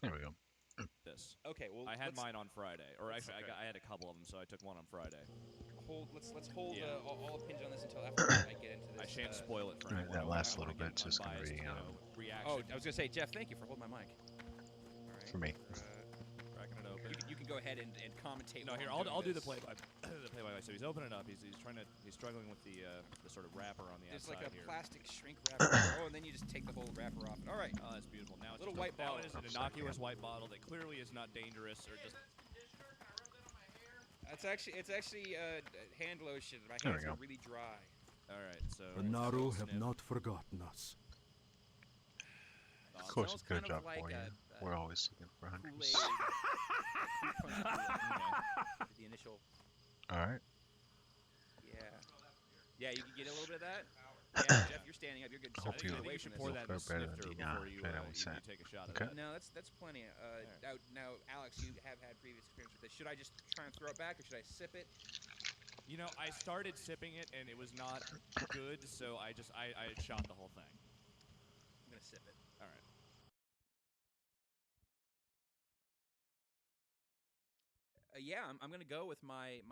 There we go. This. Okay, well, I had mine on Friday, or actually, I had a couple of them, so I took one on Friday. Let's hold Yeah. all opinions on this until after I get into this. I shan't spoil it for Alright, anyone. that I last wanna little get bit's just gonna unbiased, be, reaction. Oh, I was gonna say, Jeff, thank you for holding my mic. All right. for me. Cracking it open. You can go ahead and commentate. No, while here I'm I'll do doing the this. play-by-play. So he's opening up. He's struggling with the sort of wrapper on the There's outside like a here. plastic shrink wrapper. Oh, and then you just take the whole wrapper off. All right. Oh, that's beautiful. Now it's Little just white bottle. Now it is an innocuous white bottle that clearly is not dangerous or just. It's actually hand lotion. My There we hands are go. really dry. All right, so. The Naru have not forgotten us. Of course, Smells a good kind of job like for you. a We're always looking for hunters. Kool-Aid. Fruit punch Kool-Aid. The initial. Alright. Yeah. Yeah, you can get a little bit of that. Yeah, Jeff, you're standing up. You're good. Hope Start you taking I think away you should from pour this. that in a fare better snifter than the, before you, China you said. take a shot of Okay. it. No, that's plenty. Now, Alex, you have had previous experience with this. Should I just try and throw it back, or should I sip it? You know, I started sipping it and it was not good, so I shot the whole thing. I'm gonna sip it. All right. Yeah, I'm gonna go with my.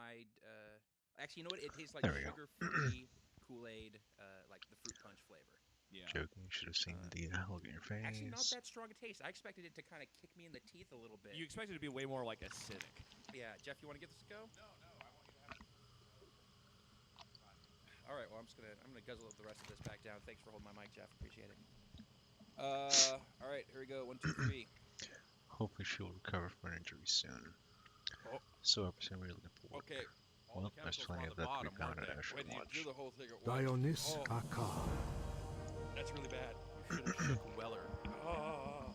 Actually, you know what? It tastes like There we go. sugar-free Kool-Aid, like the fruit punch flavor. Yeah. Joking, you should have seen the look in your face. Actually, not that strong a taste. I expected it to kind of kick me in the teeth a little bit. You expect it to be way more like acidic. Yeah, Jeff, you want to give this a go? All right, well, I'm gonna guzzle the rest of this back down. Thanks for holding my mic, Jeff. Appreciate it. All right, here we go. 1, 2, 3. Hopefully she'll recover from an injury soon. Oh. So what percent were you looking for? Okay. Well, there's plenty of that to be found at Asher Wait, you Watch. do the whole thing at once. Dionys Oh, Akar. that's really bad. You should have shook Weller. Oh.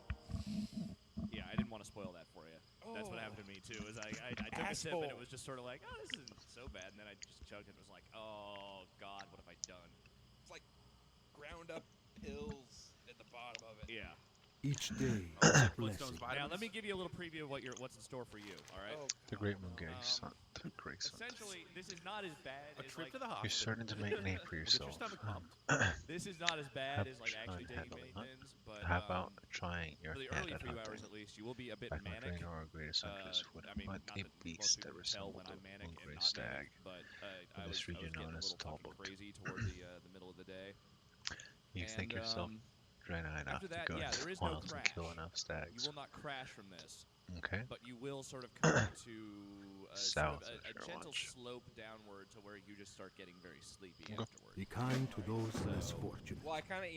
Yeah, I didn't want to spoil that for you. That's what happened to me too. Is I took a sip and it was just sort of like, oh, this isn't so bad, and then I just chugged it and was like, oh God, what have I done? It's like ground up pills at the bottom of it. Yeah. Each day Oh, is a Flintstones blessing. Now vitamins. let me give you a little preview of what's in store for you. All right. Oh, The Great Moon Gate, Um, the Great Sun. Essentially, this is not as bad A as trip like. to the You're hospital. starting to make a name for Get your yourself. stomach pumped. This is not as bad as like actually taking Handling, many huh? things, but How about trying your for the hand early at few hunting? hours at least, you will be a bit Like my manic. trainer or greatest huntress would I mean, hunt not a that most beast people that can tell resembled when I'm a manic and hungry not stag. manic, but in I this was region getting known a as little fucking Talbot. crazy toward the middle of the day. You think And, yourself dry enough after to that, go yeah, into there the is no wilds and crash. kill enough You stags. will not crash from this, Okay. but you will sort of come to South sort of of a your gentle watch. slope downward to where you just start getting very sleepy Okay. afterward. Be kind to those less fortunate. well, I kind of,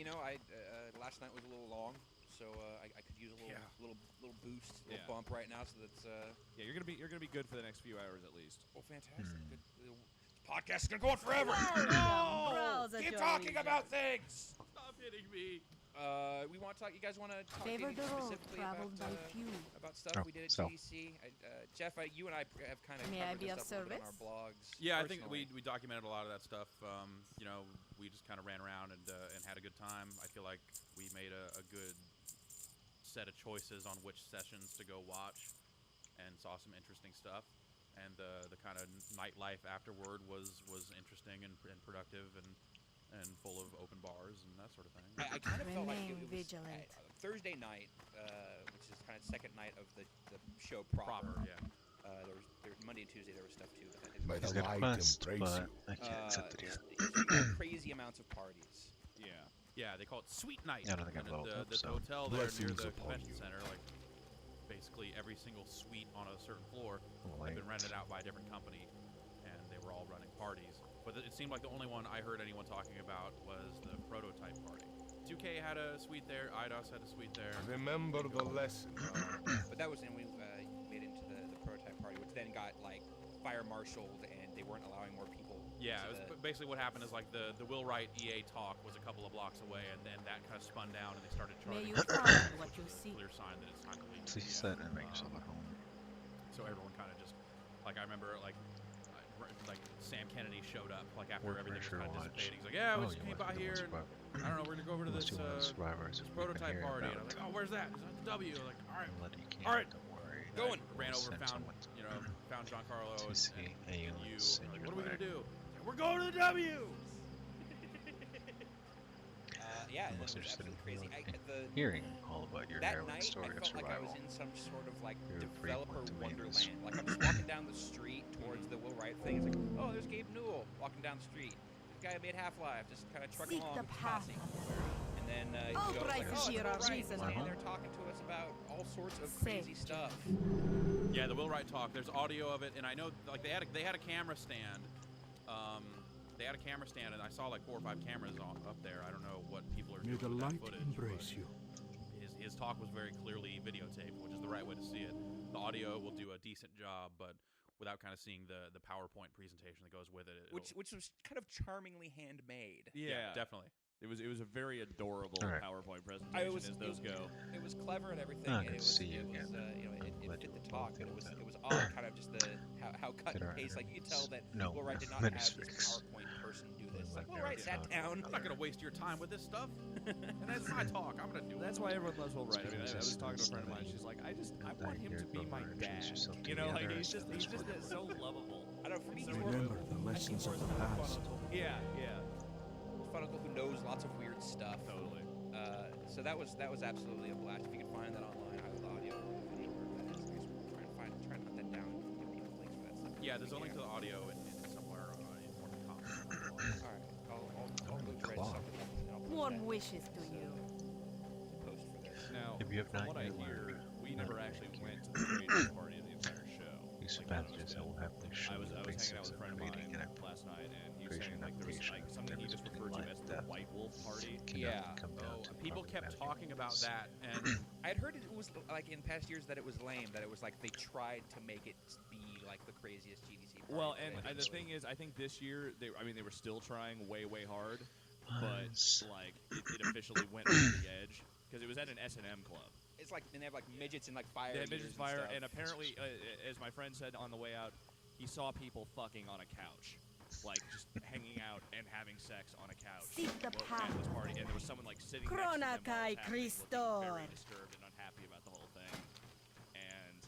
last night was a little long, so I could use a little boost, a little Yeah. bump right now. So that's Yeah, you're gonna be good for the next few hours at least. oh, fantastic. Good. The podcast is gonna go on forever. Browser Keep Joey. talking about things. Stop hitting me. We want to talk. You guys want to talk Favor maybe the road specifically traveled by few. about stuff Oh, we did at so. TBC? Jeff, you and I have kind of May I covered be this of stuff a little bit on our service? blogs. Yeah, I think personally. we documented a lot of that stuff. We just kind of ran around and had a good time. I feel like we made a good set of choices on which sessions to go watch, and saw some interesting stuff. And the kind of nightlife afterward was interesting and productive and full of open bars and that sort of thing. I kind of felt like it Remain was vigilant. Thursday night, which is kind of second night of the show proper. yeah. There Monday and Tuesday there was stuff too. But May He's the got a light quest, embrace but you. I can't set it yet. Crazy amounts of parties. Yeah. Yeah, they call it Sweet Night. Yeah, I don't think I've And leveled up, the so hotel there near blessings the upon convention you. center, like basically every single suite on a certain floor Like, had been rented out by a different company, and they were all running parties. But it seemed like the only one I heard anyone talking about was the prototype party. 2K had a suite there, IDOS had a suite there. Remember the lesson. But that was when we made it into the prototype party, which then got like fire marshaled and they weren't allowing more people. Yeah, to it was the- basically what happened is like the Will Wright EA talk was a couple of blocks away, and then that kind of spun down, and they started May charging. you find what you seek. Clear sign that it's time to leave. so you set and make yourself at home. So everyone kind of just, like, I remember like Sam Kennedy showed up like after Work everything was pressure kind of watch. dissipating. He's like, yeah, we Oh, just you came must by be the here. ones And, I don't know, we're gonna go over to Unless this you want the survivors this we've been prototype hearing party. And about. I'm like, oh, where's that? It's at the W. Like, all right. Let you can, All right. don't worry. Going. Ran We'll over, send found someone found Giancarlo to and see you. aliens in Like, your what are we gonna leg. do? Like, we're going to the W. yeah, and most it was interested in absolutely crazy. hearing all about your That heroin night, story I of felt like I was survival. in some sort of like You're a developer frequent wonderland. Like I'm just walking down the street towards the Will Wright thing. It's like, oh, there's Gabe Newell walking down the street. The guy who made Half-Life, just kind of trucking Seek along the with his path. posse. And then All you go like, prices oh, it's here Will are Wright, reasonable. and they're talking to us about all sorts of Say, crazy stuff. Yeah, the Will Wright talk. There's audio of it, and I know like they had a camera stand. They had a camera stand, and I saw like 4 or 5 cameras up there. I don't know what people are May doing the with that light footage. embrace you. His talk was very clearly videotaped, which is the right way to see it. The audio will do a decent job, but without kind of seeing the PowerPoint presentation that goes with it, Which was kind of charmingly handmade. Yeah, definitely. It was a very adorable All right. PowerPoint presentation as those go. It was clever and everything. Ah, and good it to was, see you it was, again. it Glad fit you the were talk, but able it to was odd, kind of just how cut get and our paste. Like you could tell that No, Will Wright did not have this ministries. PowerPoint person do When this. Like, my Will Wright parents sat found down. I'm not gonna waste your time with this stuff. And that's my talk. I'm gonna do it. That's why everyone loves Will Wright. I mean, I was Just talking to a friend of mine. study. She's like, I Come want back him here, to be go my over, introduce dad. yourself You to know, the like others, he's and just that's so lovable. I don't know. For me, he's So more of Remember the lessons of the past. Yeah. a fun uncle who knows lots of weird stuff. Totally. So that was absolutely a blast. If you can find that online, either the audio or the video, wherever that is. Try and hunt that down. Give people links for that stuff. Yeah, there's a link to the audio in somewhere in one of the comments. All right, I'll go dredge Clock. something up and I'll put Warm that wishes to you. post for this. Now, If you have from not what I yet hear, learned, we not never to actually take went it. to the radio party of the entire show. These Like, none of us advantages I did. will happily show I was the hanging out basics with a of friend of creating mine an last night, and he was creation saying like there was application like something he just difference referred to between as life, the death. White Wolf Party. cannot Yeah. come down Oh, to people proper kept management talking about skills. that, and I had heard it was like in past years that it was lame. That it was like they tried to make it be like the craziest GDC party. Well, that and they the did. thing is, I think this year they were still trying way hard, but Yes. like it officially went over the edge because it was at an S&M club. It's like and they have like midgets and like fire. They had eaters midgets fire, stuff. and apparently, as my friend said on the way out, he saw people fucking on a couch, like just hanging out and having sex on a couch Seek the at path. this party, and there was someone like sitting next to them Krona while it was kai happening, looking Christor. very disturbed and unhappy about the whole thing. And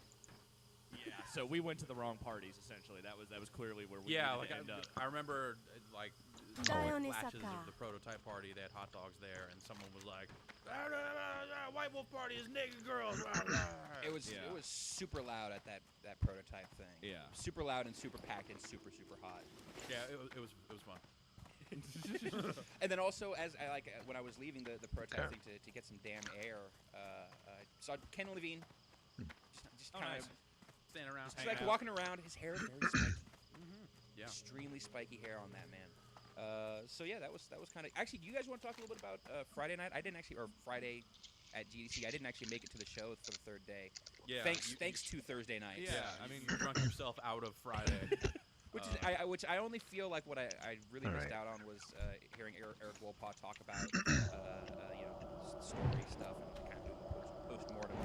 yeah, so we went to the wrong parties. Essentially, that was clearly where we yeah, needed like to end up. I remember like Dionysaka. flashes of the prototype party. They had hot dogs there, and someone was like, "White Wolf Party is naked girls." It was Yeah. it was super loud at that prototype thing. Yeah. Super loud and super packed and super hot. Yeah, it was fun. And then also as I when I was leaving the prototype Okay. thing to get some damn air, saw Ken Levine. Just Oh, kind nice. of Standing around. just like walking around. His hair is very spiky. Yeah. Extremely spiky hair on that man. So yeah, that was kind of. Actually, do you guys want to talk a little bit about Friday night? I didn't actually, or Friday at GDC. I didn't actually make it to the show for the third day. Yeah. Thanks to Thursday night. Yeah, I mean, you drunk yourself out of Friday. Which I only feel like what I really All missed right. out on was hearing Eric Wolpaw talk about story stuff and kind of doing the post-mortem.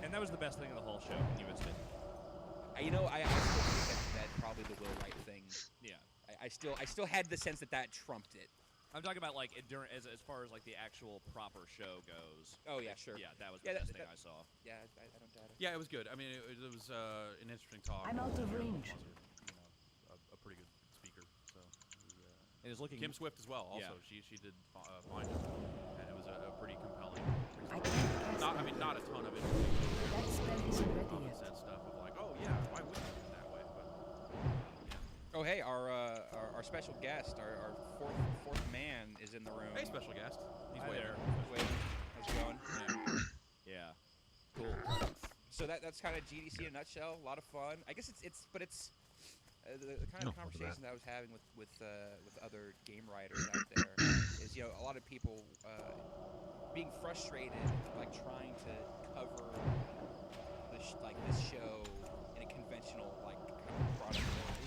and that was the best thing of the whole show. You missed it. I still think that probably the Will Wright thing. Yeah. I still had the sense that trumped it. I'm talking about like during as far as like the actual proper show goes. Oh yeah, sure. Yeah, that was Yeah, the that- best thing that- I saw. Yeah, I don't doubt it. Yeah, it was good. I mean, it was an interesting talk. I'm out of range. A pretty good speaker. So It is looking. Kim Swift as well. Also, Yeah. she did fine, and it was a pretty compelling. I can't cast Not a ton of it. that spell isn't ready Common yet. sense stuff of like, oh yeah, why wouldn't you do it that way? But Oh hey, our special guest, our fourth man is in the room. hey, special guest, he's Hi waiting. there. Wait, how's it going? Yeah. Cool. So that's kind of GDC in a nutshell. A lot of fun. I guess it's the kind No, of look at conversation that I was having with other game writers out there is a lot of people being frustrated like trying to cover this show in a conventional like kind of product.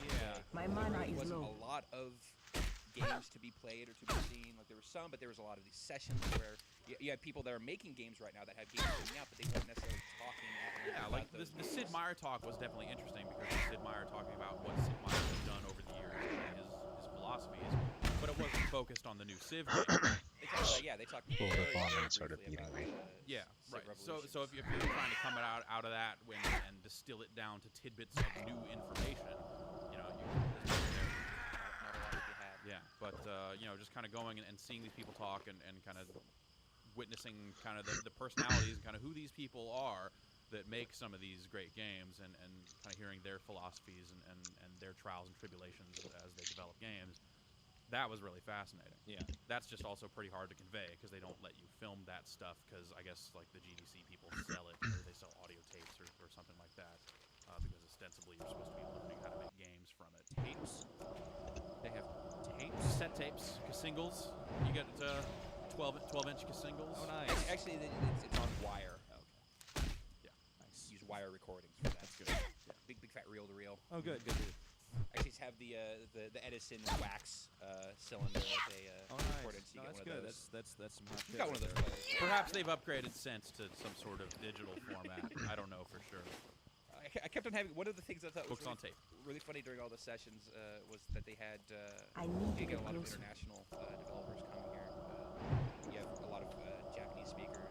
Yeah. My There mana really is wasn't low. a lot of games to be played or to be seen. Like there were some, but there was a lot of these sessions where you have people that are making games right now that have games coming out, but they weren't necessarily talking. Yeah, about like those the Sid Meier talk was definitely interesting because it's Sid Meier talking about what Sid Meier has done over the years and his philosophies, but it wasn't focused on the new Civ game. They talked about, they talked Well, very, the bomb very started briefly beating about, me. Yeah, Civ right. So Revolutions. if you're trying to come out of that and distill it down to tidbits of new information, you know, not a lot to be had. yeah. But just kind of going and seeing these people talk and kind of witnessing kind of the personalities and kind of who these people are that make some of these great games, and kind of hearing their philosophies and their trials and tribulations as they develop games. That was really fascinating. Yeah. That's just also pretty hard to convey because they don't let you film that stuff because I guess like the GDC people sell it or they sell audio tapes or something like that because ostensibly you're supposed to be learning how to make games from it. Tapes. They have tapes. Cassette tapes, singles. You get 12-inch singles. Oh, nice. Actually, it's on wire. Okay. Yeah. Nice. Use wire recordings for that. That's good. Yeah. Big fat reel to reel. Oh, good. Good. Actually, have the Edison wax cylinder that they recorded. So you No, get that's one good. of those. That's some hot You shit got one of right those there. players. Perhaps they've upgraded since to some sort of digital format. I don't know for sure. I kept on having one of the things I thought was Books on tape. really funny during all the sessions was that they had I need to you get get a lot of closer. international developers coming here. You have a lot of Japanese speakers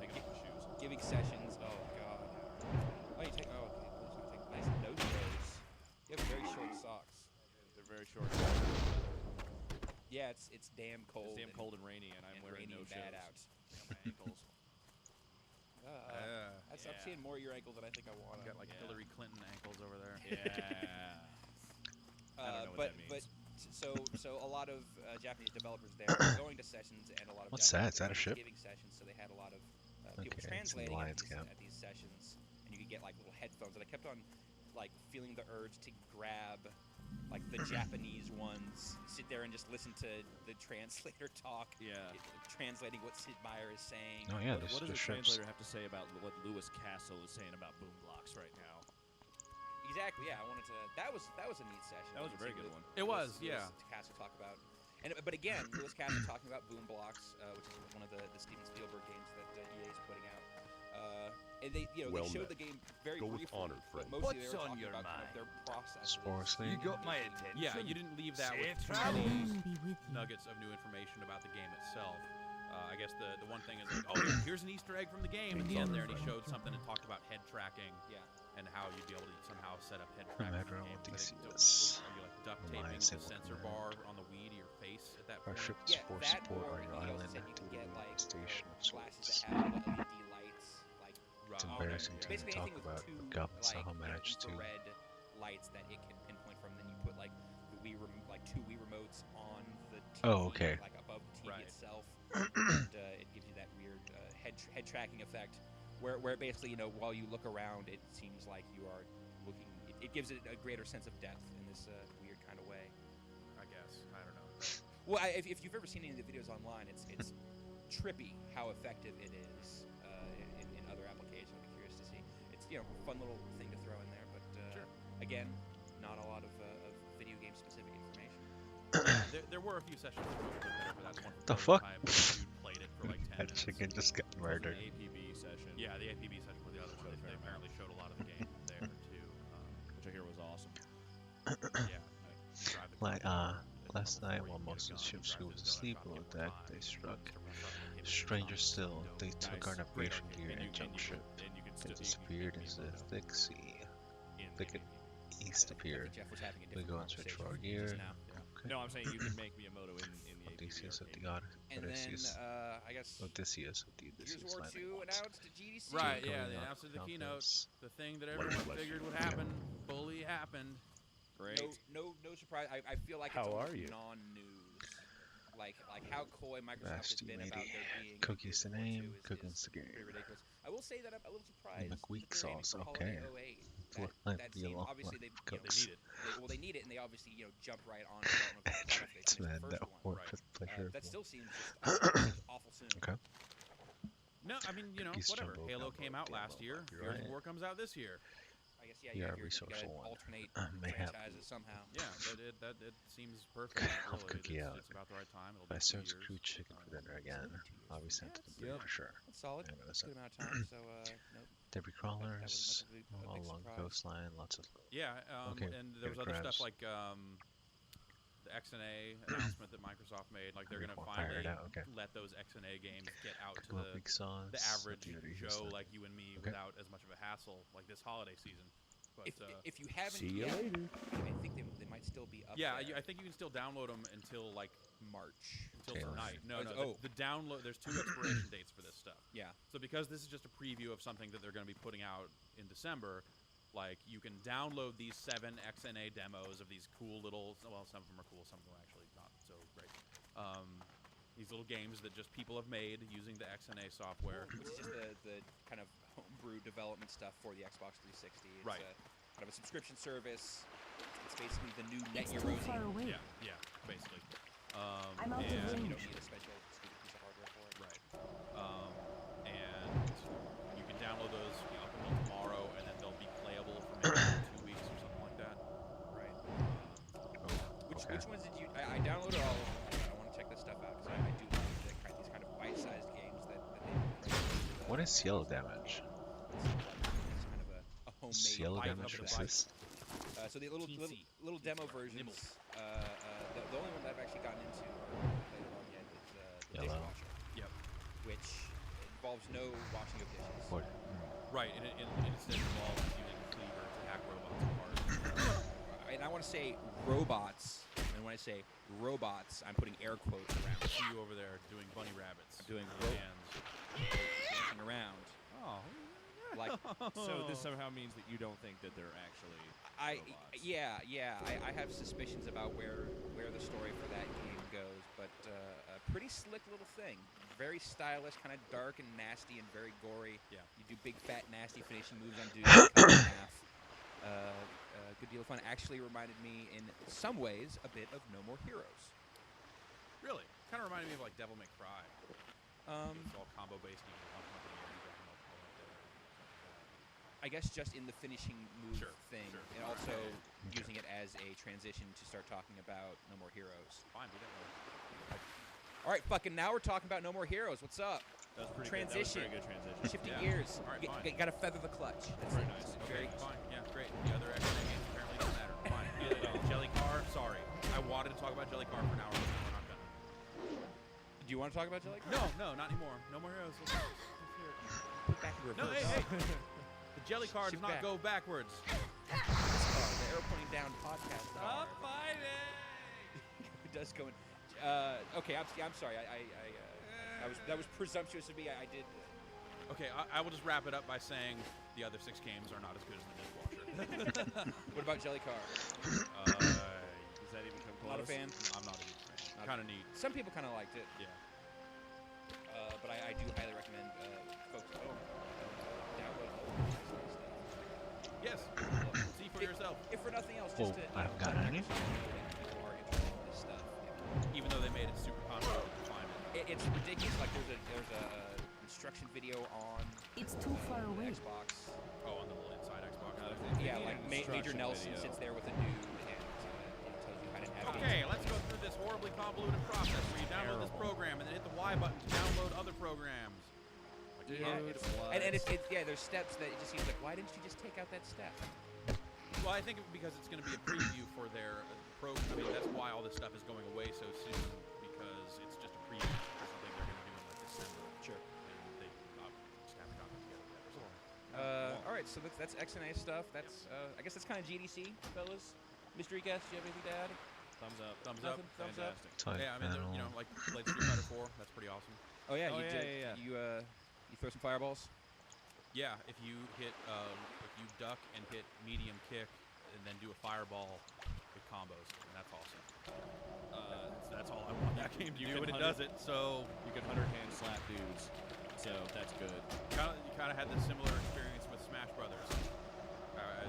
Take off the shoes. giving sessions. Oh god. Oh, you take. Oh, okay. Please don't take nice nose toes. You have very short socks. They're very short. Yeah, it's damn cold. It's damn cold and rainy, and I'm wearing rainy no and bad shoes. out. On my ankles. I'm seeing more of your ankles than I think I want. Got like Yeah. Hillary Clinton ankles over there. Yeah. I don't know what that means. So a lot of Japanese developers there are going to sessions, and a lot of What's that? Japanese Is that a developers ship? giving sessions. So they had a lot of people Okay, it's in translating Lions Camp. at these sessions, and you could get like little headphones. And I kept on like feeling the urge to grab like the Japanese ones, sit there and just listen to the translator talk, Yeah. translating what Sid Meier is saying. Oh yeah, What there's does the ships. translator have to say about what Lewis Castle is saying about boom blocks right now? Exactly. Yeah, I wanted to. That was a neat session. That was a To very see good Lewis- one. It was, Lewis yeah. Castle talk about, but again, Lewis Castle talking about boom blocks, which is one of the Steven Spielberg games that EA is putting out. And they Well they showed met. the game very Go with briefly, honor, but friend. mostly they What's were on talking your about kind of mind? their process. Sports You League. got my attention. Yeah, you didn't leave that with Safe too travels. many Be with you. nuggets of new information about the game itself. I guess the one thing is like, oh, here's an Easter egg from the game at the end there, and he showed something and talked about head tracking Yeah. and how you'd be able to somehow set up head I'm tracking. at in the game. all So I think DCS. are you like duct Rely taping the single sensor command. bar on the Wii to your face at that Our point? ships Yeah, for that support or on he your also island said you can get like station of glasses sorts. that have little LED lights, like It's Right. embarrassing to basically talk anything with about two regardless like of how managed to. infrared lights that it can pinpoint from. Then you put like the like two Wii remotes on the TV, Oh, okay. like above the TV Right. itself, and it gives you that weird head tracking effect, where basically while you look around, it seems like you are looking. It gives it a greater sense of depth in this weird kind of way. I guess. I don't know. Well, if you've ever seen any of the videos online, it's trippy how effective it is in other applications. I'd be curious to see. It's a fun little thing to throw in there, but Sure. again, not a lot of video game specific information. There were a few sessions that were a little bit better, but that's one. The prototype fuck? where the dude played it for like 10 That minutes. chicken just got Those are murdered. The APB session. Yeah, the APB session were the other one. They apparently showed a lot of the game there too. Which I hear was awesome. Yeah. Drive the Like, car last before night you while get a most of the gun, ships drive was this gun, asleep shot on people deck, behind, they and struck. to run from the game Stranger is still, dope. they took Nice. our navigation Great gear arcade. and jumped ship. And you can They still disappeared into the thick sea. in They could east I appear. think Jeff was having a We different go and switch conversation for our just gear. now. Okay. No, I'm saying you can make Miyamoto in the APB Odysseus of arcade. the god. And then Odysseus. I guess Odysseus of the Gears of Odysseus War landing 2 walls. announced at GDC. Right, Going yeah, they out announced in the of keynote conference. the thing that What a everyone pleasure. figured would happen fully happened. Great. No surprise. I feel like How it's are almost you? non-news. Like how coy Microsoft has Vast been about lady. there being. a Cookies Gears the of War 2 name, is cooking's the pretty game. ridiculous. I will say that I'm a little surprised. McWeak that they're aiming sauce, for okay. Holiday 08. Look That, like that the seemed, lot obviously like they cooks. They need it. well they need it, and they obviously jumped right on development of that stuff. They It's finished man the that first one. work for the pleasure. That of still seems just awful soon. Okay. No, I mean, Cookies whatever. jumbo Halo combo came out with last Diablo, year. you're Gears of right. War comes out this year. I guess You are you resourceful gotta one. alternate Mayhap. franchises somehow. Yeah, it seems perfect. I'll Really. cookie It's, out. it's about the right time. It'll If I be 2 serve years. crew chicken for dinner again, I'll be sent to the brig Yep. for sure. That's solid. Hang on a Good second. amount of time. So nope. Debris crawlers, that was a all big along the surprise. coastline, lots of. Yeah, Okay, and there was good other crabs. stuff like the XNA announcement that Microsoft made. Like they're Make gonna more fire finally it out, okay. let those XNA games get out to Cook week sauce. the average Joe like you and me Okay. without as much of a hassle, like this holiday season. But If you haven't See you yet, later. I think they might still be up Yeah, there. I think you can still download them until like March. until Taylor. tonight. No, no. Oh. The download. There's 2 expiration dates for this stuff. Yeah. So because this is just a preview of something that they're going to be putting out in December, like you can download these 7 XNA demos of these cool little. Well, some of them are cool. Some of them are actually not so great. These little games that just people have made using the XNA software. Which is just the kind of homebrew development stuff for the Xbox 360. It's Right. Kind of a subscription service. It's basically the new It's Net too far away. Yeah, basically. I'm out of and You don't range. need a special stupid piece of hardware for it. Right. And you can download those up until tomorrow, and then they'll be playable for maybe 2 weeks or something like that. Right. Okay. Which ones did you? I downloaded all of them. I want to check this stuff out because I do like these kind of bite-sized games that they. What is Cielo Damage? It's kind of a homemade. Cielo bite Damage of the Resist? So the little demo versions. Nibble. The only one that I've actually gotten into or played along yet is the Yellow. dishwasher, Yep. which involves no washing of dishes. What? Right, and it instead involves using a cleaver to hack robots apart. And I want to say robots, and when I say robots, I'm putting air quotes around. See you over there doing bunny rabbits. Doing with your hands. dancing around. Oh. Like So this somehow means that you don't think that they're actually robots. I have suspicions about where the story for that game goes, but a pretty slick little thing. Very stylish, kind of dark and nasty and very gory. Yeah. You do big, fat, nasty finishing moves on dudes cut in half. Good deal of fun. Actually reminded me in some ways a bit of No More Heroes. Really? Kind of reminded me of like Devil May Cry. Um, It's all combo based. You can one company and you got multiple like that. I guess just in the finishing move Sure, thing, sure. and also Okay. using it as a transition to start talking about No More Heroes. Fine, do that way. All right, fucking now we're talking about No More Heroes. What's up? That was pretty Transition. Good. That was a very good transition. Shifting Yeah. gears. All right, fine. Got to feather the clutch. That's Very it. nice. Very Fine, yeah, great. The other XNA games apparently don't matter. Fine. Jelly Car, sorry. I wanted to talk about Jelly Car for an hour, but we're not gonna. Do you want to talk about Jelly? No, not anymore. No more heroes. Let's hear it. Put it back in No, reverse. hey. The Jelly Car does Shift not back. go backwards. The arrow pointing down podcast. Stop fighting! It does go in. Okay, I'm sorry. That was presumptuous of me. I did. Okay, I will just wrap it up by saying the other 6 games are not as good as the dishwasher. What about Jelly Car? Does that even come close? Not a fan. I'm not a huge fan. Kind of neat. Some people kind of liked it, Yeah. but I do highly recommend folks download all of this stuff. Yes. See for yourself. If for nothing else, Oh, just to I haven't gotten any. people are interested in this stuff. Even though they made it super convoluted to find it. It's ridiculous. Like there's a instruction video on It's too far the away. Xbox. Oh, on the little inside Xbox. Yeah, like Major instruction Nelson video. sits there with a nude and tells you how to navigate. Okay, let's go through this horribly convoluted process where you download this program and then hit the Y button to download other programs. Like, Yeah, Dude, it's there's steps that it just seems like why didn't you just take out that step? well, I think because it's going to be a preview for their program. I mean, that's why all this stuff is going away so soon, because it's just a preview for something they're going to do in like December. Sure. And they just haven't gotten it together yet. All right, so that's XNA stuff. That's I guess that's kind of GDC, fellas. Mystery guest, do you have anything to add? Thumbs up. Thumbs up. Nothing? Thumbs up? Fantastic. Type Yeah, I mean, panel. you know, like played Street Fighter 4. That's pretty awesome. Oh yeah, Oh, you yeah, did. yeah, You throw some fireballs. Yeah, if you duck and hit medium kick and then do a fireball, it combos, and that's awesome. That's all I want that game to You do, can and it hunt does it. So You can 100-hand slap dudes, so that's good. you kind of had this similar experience with Smash Brothers.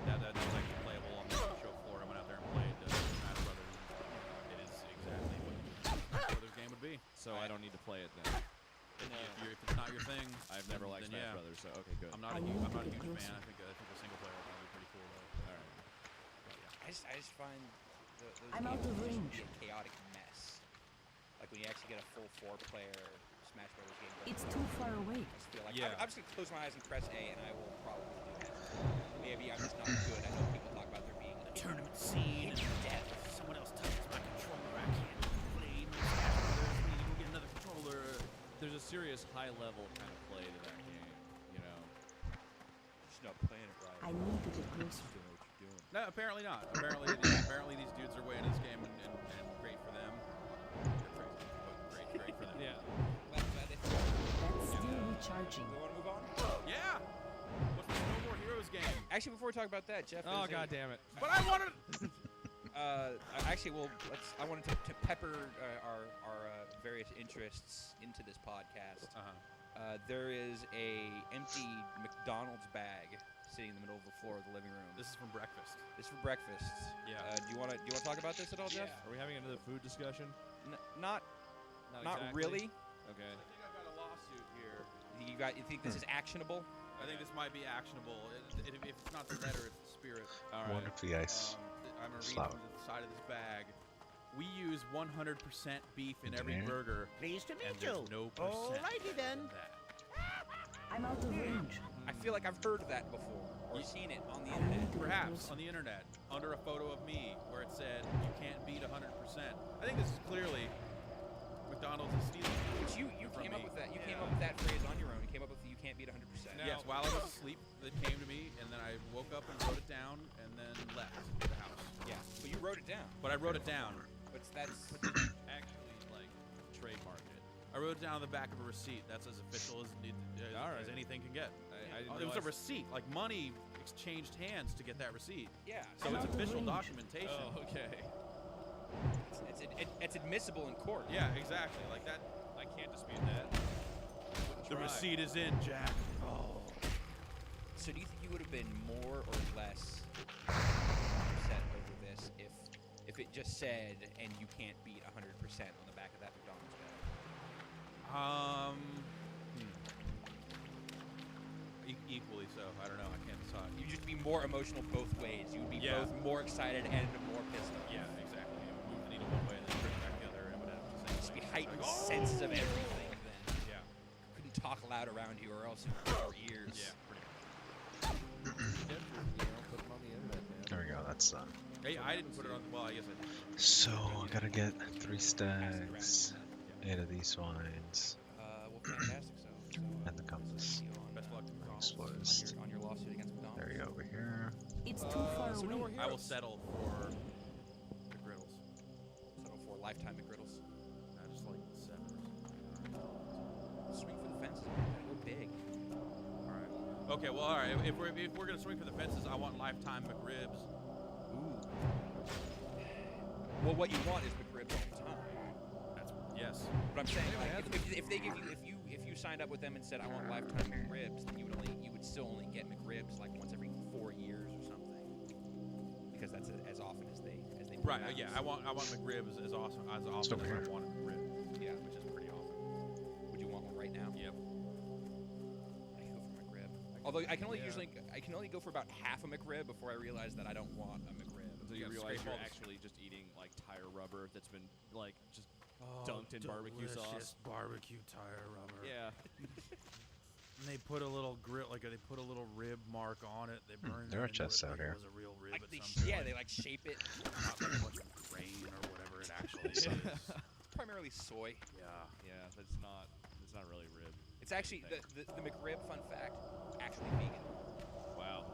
That was actually playable on the show floor. I went out there and played Smash Brothers. It is exactly what Smash Brothers game would be. So I don't need to play it then. If it's not your thing, I've never liked then Smash yeah. Brothers, so okay, good. I'm not a I huge need to fan. get closer. I think the single player will be pretty cool though. All right. I just find those I'm games out of just range. be a chaotic mess. Like when you actually get a full 4-player Smash Brothers game. It's too far away. I just feel like Yeah. I'm just gonna close my eyes and press A, and I will probably do that. Maybe I'm just not good. I know people talk about there being a Tournament scene. depth. Someone else touches my controller. I can't play my Smash Brothers. We need to go get another controller. There's a serious high-level kind of play to that game, you know. Just not playing it right. I need to get closer. Don't know what you're doing. No, apparently not. Apparently these dudes are way into this game, and great for them. They're crazy, but great for them. Yeah. Glad they That's still recharging. We want to move on? Yeah. What's this No More Heroes game? Actually, before we talk about that, Jeff. Oh there's god damn it. But I wanted. Actually, well, I wanted to pepper our various interests into this podcast. There is a empty McDonald's bag sitting in the middle of the floor of the living room. This is from breakfast. This is for breakfast. Yeah. Do you want to talk about this at all, Jeff? Are we having another food discussion? Not exactly. really. Okay. I think I've got a lawsuit here. You think this is actionable? I think this might be actionable. If it's not the letter, it's the spirit. All One right. of the ice. I'm gonna read Slap. from the side of this bag. We use 100% beef in every Engineer. burger, Pleased to and meet you. there's no percent Alrighty then. of that. I'm out of range. I feel like I've heard that before or seen it on the I internet. need to Perhaps on the internet, under a photo of me, where it said you can't beat 100%. I think this is clearly McDonald's is stealing. Which you from came up me. with that. You came up with that phrase on your own. You came up with you can't beat 100%. Yes, while I was asleep, it came to me, and then I woke up and wrote it down, and then left the house. Yeah. But you wrote it down. But I wrote it down. But that's Actually, like, trademark it. I wrote it down on the back of a receipt. That's as official as, All right. as anything can get. I didn't It was a realize- receipt, like money exchanged hands to get that receipt. yeah. So it's Out of official range. documentation. Oh, okay. It's admissible in court. Yeah, exactly. Like that. I can't dispute that. The Try. receipt is in, Jack. Oh. So do you think you would have been more or less upset over this if it just said and you can't beat 100% on the back of that McDonald's bag? Equally so. I don't know. I can't decide. You'd just be more emotional both ways. You would be Yeah. both more excited and more pissed off. Yeah, exactly. It would move the needle one way and then bring it back the other, and it would have the same Just be thing. heightened Like, oh! senses of everything then. Yeah. Couldn't talk loud around you or else it would hurt your ears. Yeah. Pretty There we go. That's done. much. Hey, I didn't put it on. Well, I guess I did. So I gotta get 3 stacks, 8 of these wines, Well, fantastic. So and the compass. see you on, Best of luck to McDonald's. Exposed. on your lawsuit against McDonald's. There we go. Over here. It's too far so no more away. I will heroes. settle for McGriddles. Settle for lifetime McGriddles. I just like settlers. Swing for the fences, man. Gotta go big. All right. Okay. Well, all right. If we're gonna swing for the fences, I want lifetime McRibs. Ooh. Well, what you want is McRibs all the time. That's yes. But I'm saying, like, if they give you, if you signed up with them and said I want lifetime McRibs, then you would still only get McRibs like once every 4 years or something. Because that's as often as they put Right. them out. Yeah. I want McRibs as often as over I here. want a McRib. Yeah. Which is pretty often. Would you want one right now? Yep. I go for McRib. Although I can only go for about half a McRib before I realize that I don't want a McRib. So you gotta realize scrape you're all the- actually just eating like tire rubber that's been like just dunked in barbecue sauce. Barbecue tire rubber. Yeah. And they put a little grill, like they put a little rib mark on it. They burn. there are that into chests it out like here. It was a real rib Like at they, some point. they like shape it. Not like a bunch of grain or whatever it actually is. Primarily soy. Yeah. Yeah, that's not really rib. It's actually the McRib. Fun fact, actually vegan. Wow.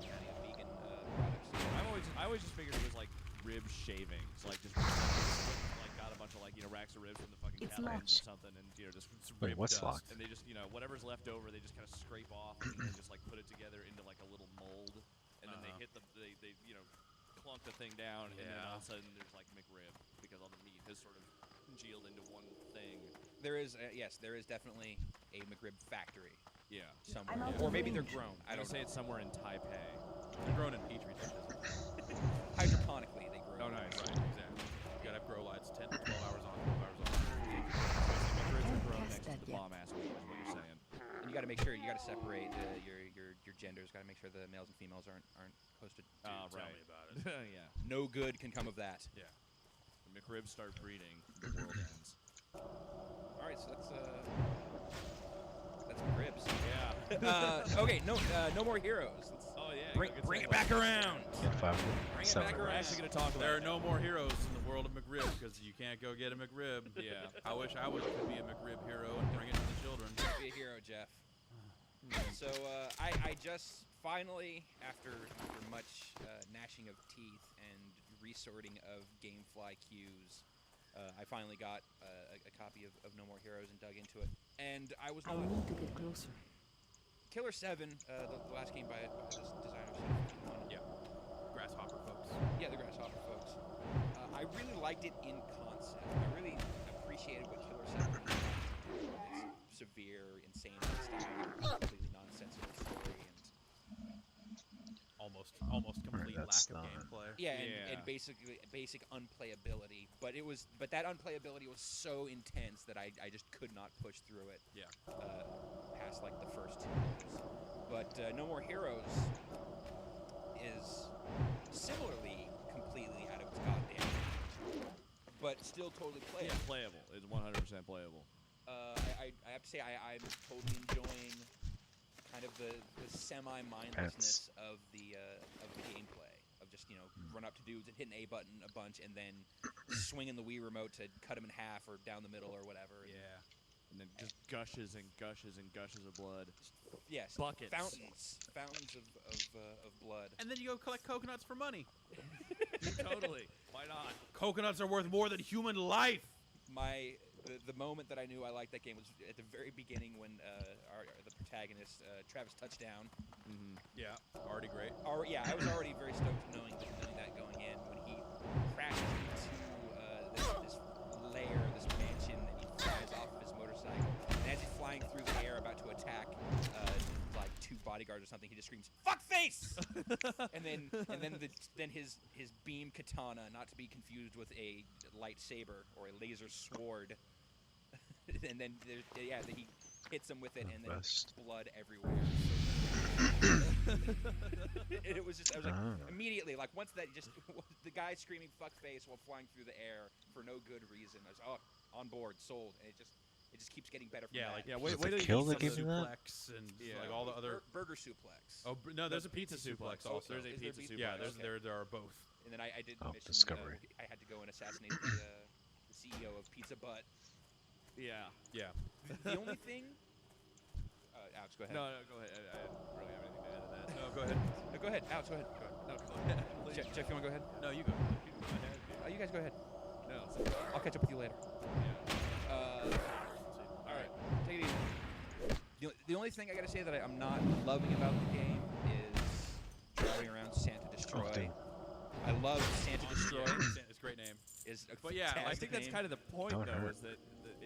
Plenty of vegan products. I always just figured it was like rib shavings, like just like got a bunch of like racks of ribs from the fucking It's cattle locked. or something, and just Wait, rib what's dust, locked? and they just whatever's left over, they just kind of scrape off and then just like put it together into like a little mold, and then they hit they clunk the thing down, and then all of a sudden there's like McRib because all the meat has sort of congealed into one thing. There is there is definitely a McRib factory Yeah. somewhere, I'm out or of maybe they're range. grown. I I don't don't say know. it's somewhere in Taipei. They're grown in petri dishes. Hydroponically, they grow. Oh, nice. Right. Exactly. You gotta have grow lights 10 to 12 hours on, 12 hours off. McRibs are grown Yes, next to that the yet. bomb ass weed, is what you're saying. And you got to make sure you got to separate your genders. Got to make sure the males and females aren't posted. Ah, Tell right. me about it. Yeah. No good can come of that. Yeah. The McRibs start breeding, the world ends. All right, so that's McRibs. Yeah. Okay, no more heroes. Let's Oh yeah. bring it back around. 5, Bring it 7. back We're around. actually gonna talk about There are that. no more heroes in the world of McRib because you can't go get a McRib. Yeah. I wish I could be a McRib hero and bring it to the children. Be a hero, Jeff. So I just finally, after much gnashing of teeth and resorting of GameFly queues, I finally got a copy of No More Heroes and dug into it. And I was I not need to get closer. Killer 7, the last game by this designer. Yeah. Grasshopper folks. Yeah, the Grasshopper folks. I really liked it in concept. I really appreciated what Killer 7 was trying to do. Its severe, insane style, completely nonsensical story, and Almost complete that's lack of not- gameplay. and basically basic unplayability. But that unplayability was so intense that I just could not push through it. Yeah. Past like the first 2 levels. But No More Heroes is similarly completely out of its goddamn mind, but still totally Yeah, playable. playable. It's 100% playable. I have to say I'm totally enjoying kind of the semi-mindlessness of the gameplay of just run up to dudes and hit an A button a bunch and then swinging the Wii remote to cut them in half or down the middle or whatever. Yeah. And then just gushes and gushes and gushes of blood. Yes, Buckets. fountains of blood. And then you go collect coconuts for money. Totally. Why not? Coconuts are worth more than human life. The moment that I knew I liked that game was at the very beginning when the protagonist Travis Touchdown. Yeah. Already great. I was already very stoked knowing that going in when he crashes into this lair, this mansion, and he flies off of his motorcycle. And as he's flying through the air, about to attack like 2 bodyguards or something, he just screams "Fuck face!" and then his beam katana, not to be confused with a lightsaber or a laser sword. And then he hits him with it, and then Best. blood everywhere. It was just, I was like, immediately, like once that the guy screaming "fuck face" while flying through the air for no good reason, I was on board, sold, and it just keeps getting better. From Yeah, that. like wait the till you kill eat that some gave of you the that? suplex and Yeah. like all the other. Burger suplex. Oh, no, there's a pizza suplex Oh, also. there's a Is there pizza pizza? suplex. Yeah, Okay. there are both. And then I did the Oh, mission. Discovery. I had to go and assassinate the CEO of Pizza Butt. Yeah. Yeah. The only thing. Alex, go ahead. No, go ahead. I didn't really have anything to add to that. No, go ahead. No, go ahead. Alex, go ahead. No, go ahead. Please. Jeff, you want to go ahead? No, you go. Go ahead, dude. You guys go ahead. No. I'll catch up with you later. Yeah. All right, take it easy. The only thing I gotta say that I'm not loving about the game is driving around Santa Destroy. dude. I love Santa Destroy. It's a great name. Is a But yeah, I fantastic think that's name. kind of the point, Don't though, hurt. is that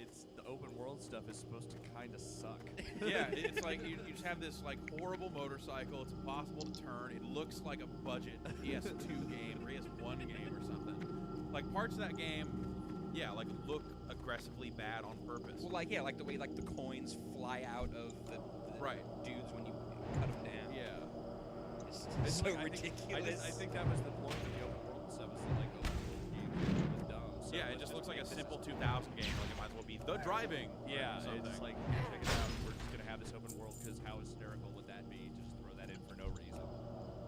it's the open world stuff is supposed to kind of suck. Yeah, it's like you just have this like horrible motorcycle. It's impossible to turn. It looks like a budget PS2 game or PS1 game or something. Like parts of that game, yeah, like look aggressively bad on purpose. Well, like the way like the coins fly out of the Right. dudes when you cut them down. Yeah. It's so like, ridiculous. I think that was the point of the open world and stuff. Is that like open world game was dumb. So Yeah, it just looks like a simple 2000 game. Like it might as well be the driving. Yeah, or it's something. like check it out. We're just gonna have this open world because how hysterical would that be? Just throw that in for no reason.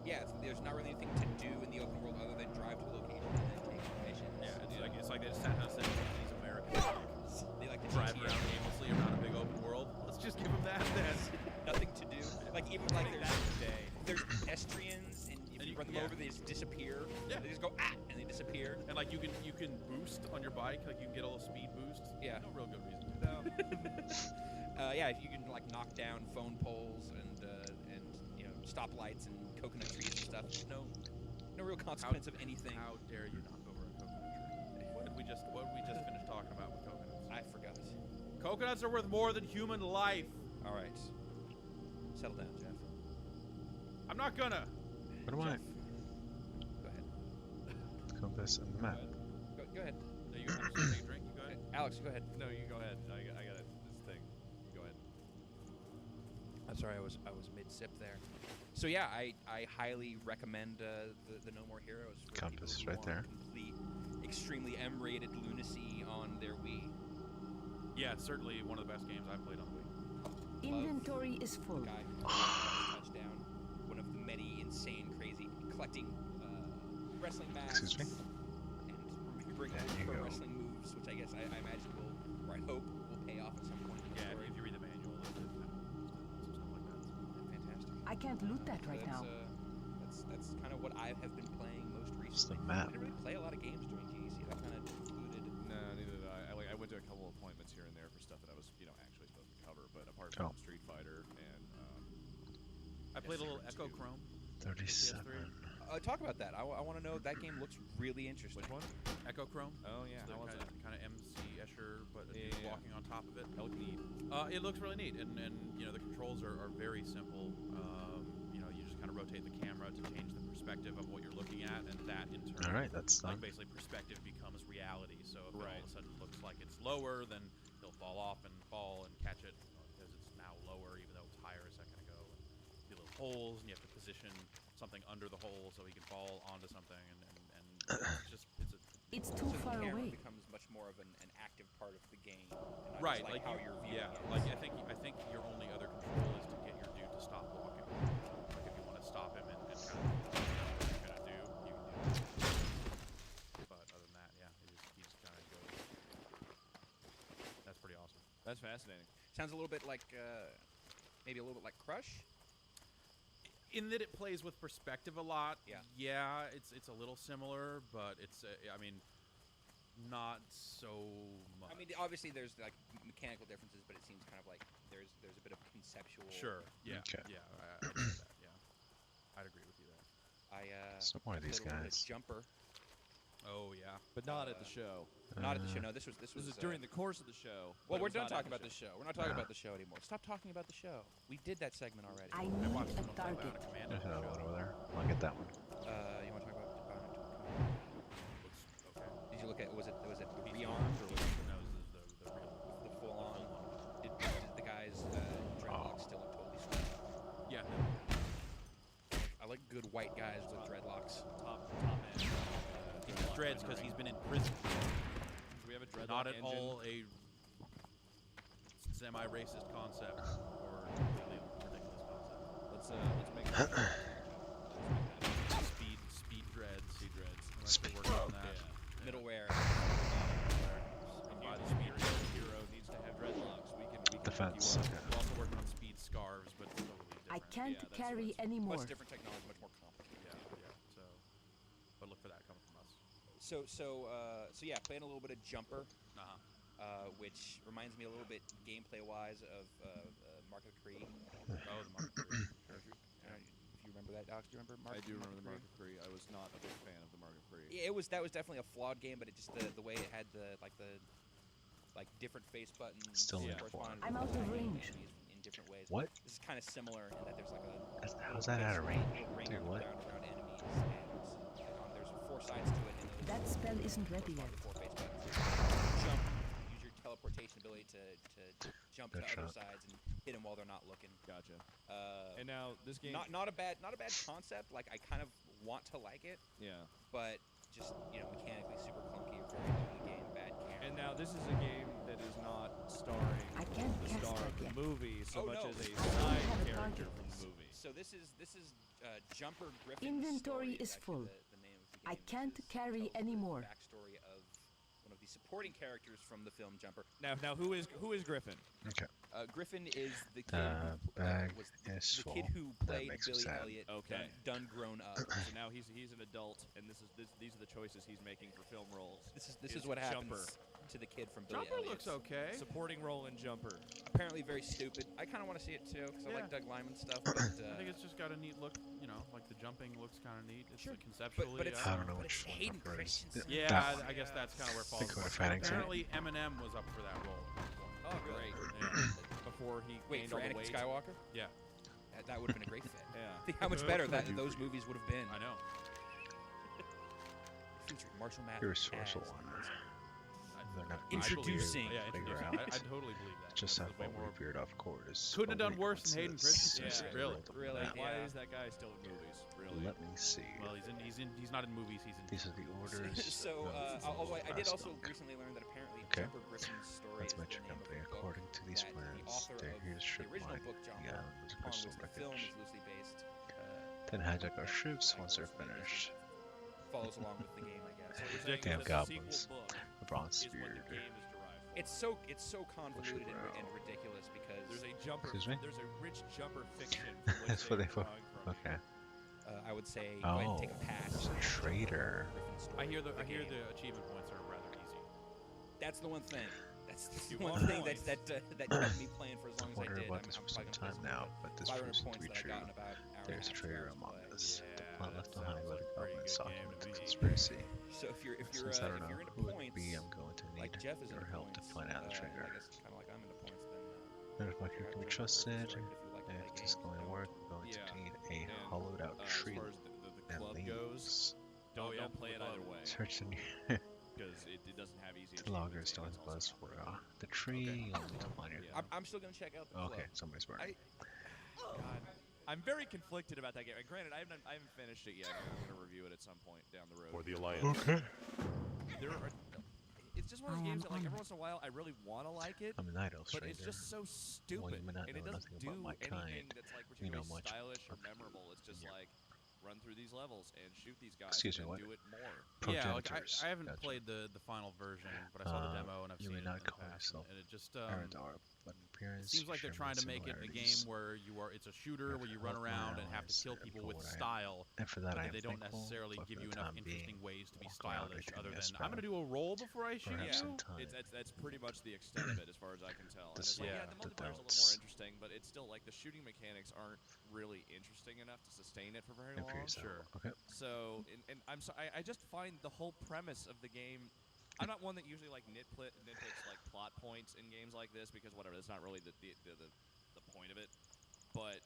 Yeah, there's not really anything to do in the open world other than drive to a location and then take missions. Yeah, it's like they just sat down and said these Americans They like to drive GTA. around aimlessly around a big open world. Let's just give them that then. Nothing to do. Like even like there's pedestrians and if And you you- run them yeah. over, they just disappear. Yeah. They just go and they disappear. And like you can boost on your bike, like you can get a little speed boost. Yeah. No real good reason to. Yeah, if you can like knock down phone poles and stoplights and coconut trees and stuff. There's no real consequence of anything. How dare you knock over a coconut tree? What did we just finish talking about with coconuts? I forgot. Coconuts are worth more than human life. All right, settle down, Jeff. I'm not gonna. What do I? Jeff, go ahead. Compass and map. Go ahead. No, you want to take a drink? You go ahead. Alex, go ahead. No, you go ahead. I got it. This thing. You go ahead. I'm sorry, I was mid sip there. So yeah, I highly recommend the No More Heroes for Compass people who right there. want complete, extremely M-rated lunacy on their Wii. Yeah, it's certainly one of the best games I've played on Wii. Inventory is full. Guy touchdown, one of the many insane, crazy collecting wrestling masks. Excuse me? And remembering There you pro go. wrestling moves, which I guess I imagine will, or I hope will pay off at some point in the Yeah, story. if you read the manual, there's some stuff like that. can't loot that right now. That's kind of what I have been playing most recently. It's the map. I didn't really play a lot of games during GEC. That kind of included. No, neither did I. I went to a couple appointments here and there for stuff that I was, actually supposed to cover. But apart Oh. from Street Fighter and I played a little Echo Chrome. 37. Talk about that. I want to know. That game looks really interesting. which one? Echo Chrome. Oh yeah, how was that? Kind of MC Escher, but Yeah, dude yeah. walking on top of it. That looked neat. It looks really neat, and the controls are very simple. You just kind of rotate the camera to change the perspective of what you're looking at, and that in turn, All right, that's like done. basically perspective becomes reality. So if it all Right. of a sudden looks like it's lower, then he'll fall off and fall and catch it because it's now lower, even though it was higher a second ago. And the little holes, and you have to position something under the hole so he can fall onto something, and it's just It's too So the far camera away. becomes much more of an active part of the game, and not right, just like how you're viewing yeah, it. like I think your only other control is to get your dude to stop walking. Like if you want to stop him and kind of what you're gonna do, you can do it. But other than that, yeah, he just kind of goes. That's pretty awesome. That's fascinating. Sounds a little bit like maybe a little bit like Crush. In that it plays with perspective a lot. Yeah. Yeah, it's a little similar, but it's not so much. I mean, obviously there's like mechanical differences, but it seems kind of like there's a bit of conceptual. Sure. Yeah. Okay. Yeah. I get that. Yeah. I'd agree with you there. So one of these played a little bit of guys. Jumper. Oh yeah. But not at the show. Not at the show. No, this was This is during the course of the show. Well, but we're it was done not at talking about the show. We're not talking about the show anymore. Stop talking about the show. We did that segment already. I I need watched a someone play target. Bionic Commando There's another show. one over there. I'll get that one. You want to talk about Bionic Looks okay. Did you look at was it rearmed or was it No, this is the real. the full on? Did the guys dreadlocks still look totally sweet? Yeah. I like good white guys with dreadlocks. top end. He has dreads because he's been in prison. Do we have a dreadlock Not at engine? all a semi-racist concept or completely ridiculous concept. Let's make that. Speed dreads. Speed dreads. We're Speed. working on that. Yeah. Middleware. If you, the speed dread hero needs to have dreadlocks. We can Defense. hook you Okay. up. We're also working on speed scarves, but totally different. I can't Yeah, that's carry what's- anymore. Much different technology, much more complicated. Yeah. So, but look for that coming from us. So yeah, playing a little bit of Jumper, Uh-huh. which reminds me a little bit gameplay-wise of Mark of the Cree. Oh, the Mark III. If you remember that, Alex, do you remember Mark? I do remember the Mark Mark of Kree. I was not a big fan of the Mark of Kree. Yeah, that was definitely a flawed game, but it just the way it had the different face buttons. Still in corresponded I'm with out of attacking range. enemies in different ways. What? This is kind of similar in that there's like How's that out of range? ring Dude, what? around enemies, and there's 4 sides to it. And those That spell isn't ready yet. correspond to 4 face buttons. Jump. Use your teleportation ability to jump Good to other shot. sides and hit them while they're not looking. Gotcha. And now this game. Not a bad concept. Like I kind of want to like it, Yeah. but just mechanically super clunky, very ugly game, bad camera. And now this is a game that is not starring I can't the cast star that of the yet. movie so Oh, much no. as a I don't side have a character target. from the movie. So this is Jumper Griffin's Inventory story is actually full. The name of the I game. This can't is- carry tells the anymore. Backstory of one of the supporting characters from the film Jumper. Now who is Griffin? Okay. Griffin is the kid Bag who was is the full. kid who That played makes me Billy sad. Elliot. Okay. Done grown up. So now he's an adult, and these are the choices he's making for film roles. This Is is what happens Jumper. to the kid from Billy Jumper Elliot. looks okay. Supporting role in Jumper. Apparently very stupid. I kind of want to see it too because I like Yeah. Doug Liman stuff. But I think it's just got a neat look. Like the jumping looks kind of neat. It's Sure. conceptually. but it's I don't know but which it's one Hayden Jumper is. Christensen. Yeah, That I guess that's kind of where it falls. Think we're apart. fighting too. Apparently, Eminem was up for that role. Oh great. Before he Wait gained for all the Anakin weight. Skywalker. Yeah, That would have been a great fit. Yeah. Think how much better those movies would have been. I know. Featured Marshall Mathers. Your resourceful as- one. I- They're not Introducing. Yeah, Figure introducing. out. I totally believe that. Just That's have way one more. weird off chorus. Couldn't have done worse than Hayden Christensen. Yeah, really. Really. Like, why Yeah. is that guy still in movies? Really? Let me see. Well, he's not in movies. He's in. These are the orders. So, of although I did Fast also Dunk. recently learn that apparently Okay. Jumper Griffin's story Let's is match the your name of company. a book According to these that the plans, author there of here's the ship original line. book Jumper, Yeah, upon crystal which the film wreckage. is loosely based, Then hijack our ships once they're finished. follows along with the game, I guess. So we're saying Damn that the goblins. sequel book The bronze is what spear. the game is derived from. It's so convoluted and ridiculous because There's a jumper. Excuse me? There's a rich jumper fiction from which That's what they're they for. drawing from. Okay. I would say go ahead and Oh, take a pass. there's a traitor. I hear the game. achievement points are rather easy. That's the one thing. That's the You one want thing points. that kept me playing for as long as I Wondered did. about this for some probably time gonna now, but this 500 proves to points be that I true. got in about an hour There's a and a half, traitor 2 hours among play. us. The Yeah, plan that left behind sounds by like the a pretty government good soft game with to the me. conspiracy. So if you're Since I don't know into who it would points, be, I'm going to need like Jeff is your into help to points, find out the traitor. I guess kind of like I'm into points. Then And if my character can be trusted, if you like to play if this games, is going to work, I'm going Yeah, to need a and, hollowed out as tree far as the and club goes, leaves. don't yeah, play it the either club. way Search the because it doesn't have easy. the loggers achievements, don't and it's buzz also for not the tree. Okay. You'll need to find your. Yeah. I'm still gonna check out the club. Okay, somebody's burning. God, I'm very conflicted about that game. And granted, I haven't finished it yet. I'm going to review it at some point down the road. For the Alliance. Okay. There are, it's just one of those I games am that, like, every honored. once in a while, I really want to like it, I'm an idol but stranger. it's just so stupid, may not and it know doesn't nothing do about my anything kind. that's like You know particularly much stylish or of memorable. It's just yeah. like run through these levels and shoot these guys Excuse and me, then what? do it more. Yeah, like Progenitors. I haven't Gotcha. played the final version, but I saw the demo and I've you seen may it not in the call past, yourself and it just Aradar, but in it appearance, seems like they're share trying to many make it a similarities. game where it's a shooter where you run Help around my and have to allies, kill and people for with what I am- style, And for that but I that am they don't thankful, necessarily but give for you the enough time interesting being, ways to be walk around stylish. making Other a than mess I'm gonna do a roll before I shoot Perhaps you. in time. That's pretty much the extent of it, as far as I can tell. And The it's like, yeah, yeah, the the multiplayer's a little doubts. more interesting, but it's still like the shooting mechanics aren't really interesting enough to sustain it for very And for long. yourself. Sure. Okay. So, and I'm so I just find the whole premise of the game. I'm not one that usually like nitpicks like plot points in games like this because whatever, that's not really the point of it. But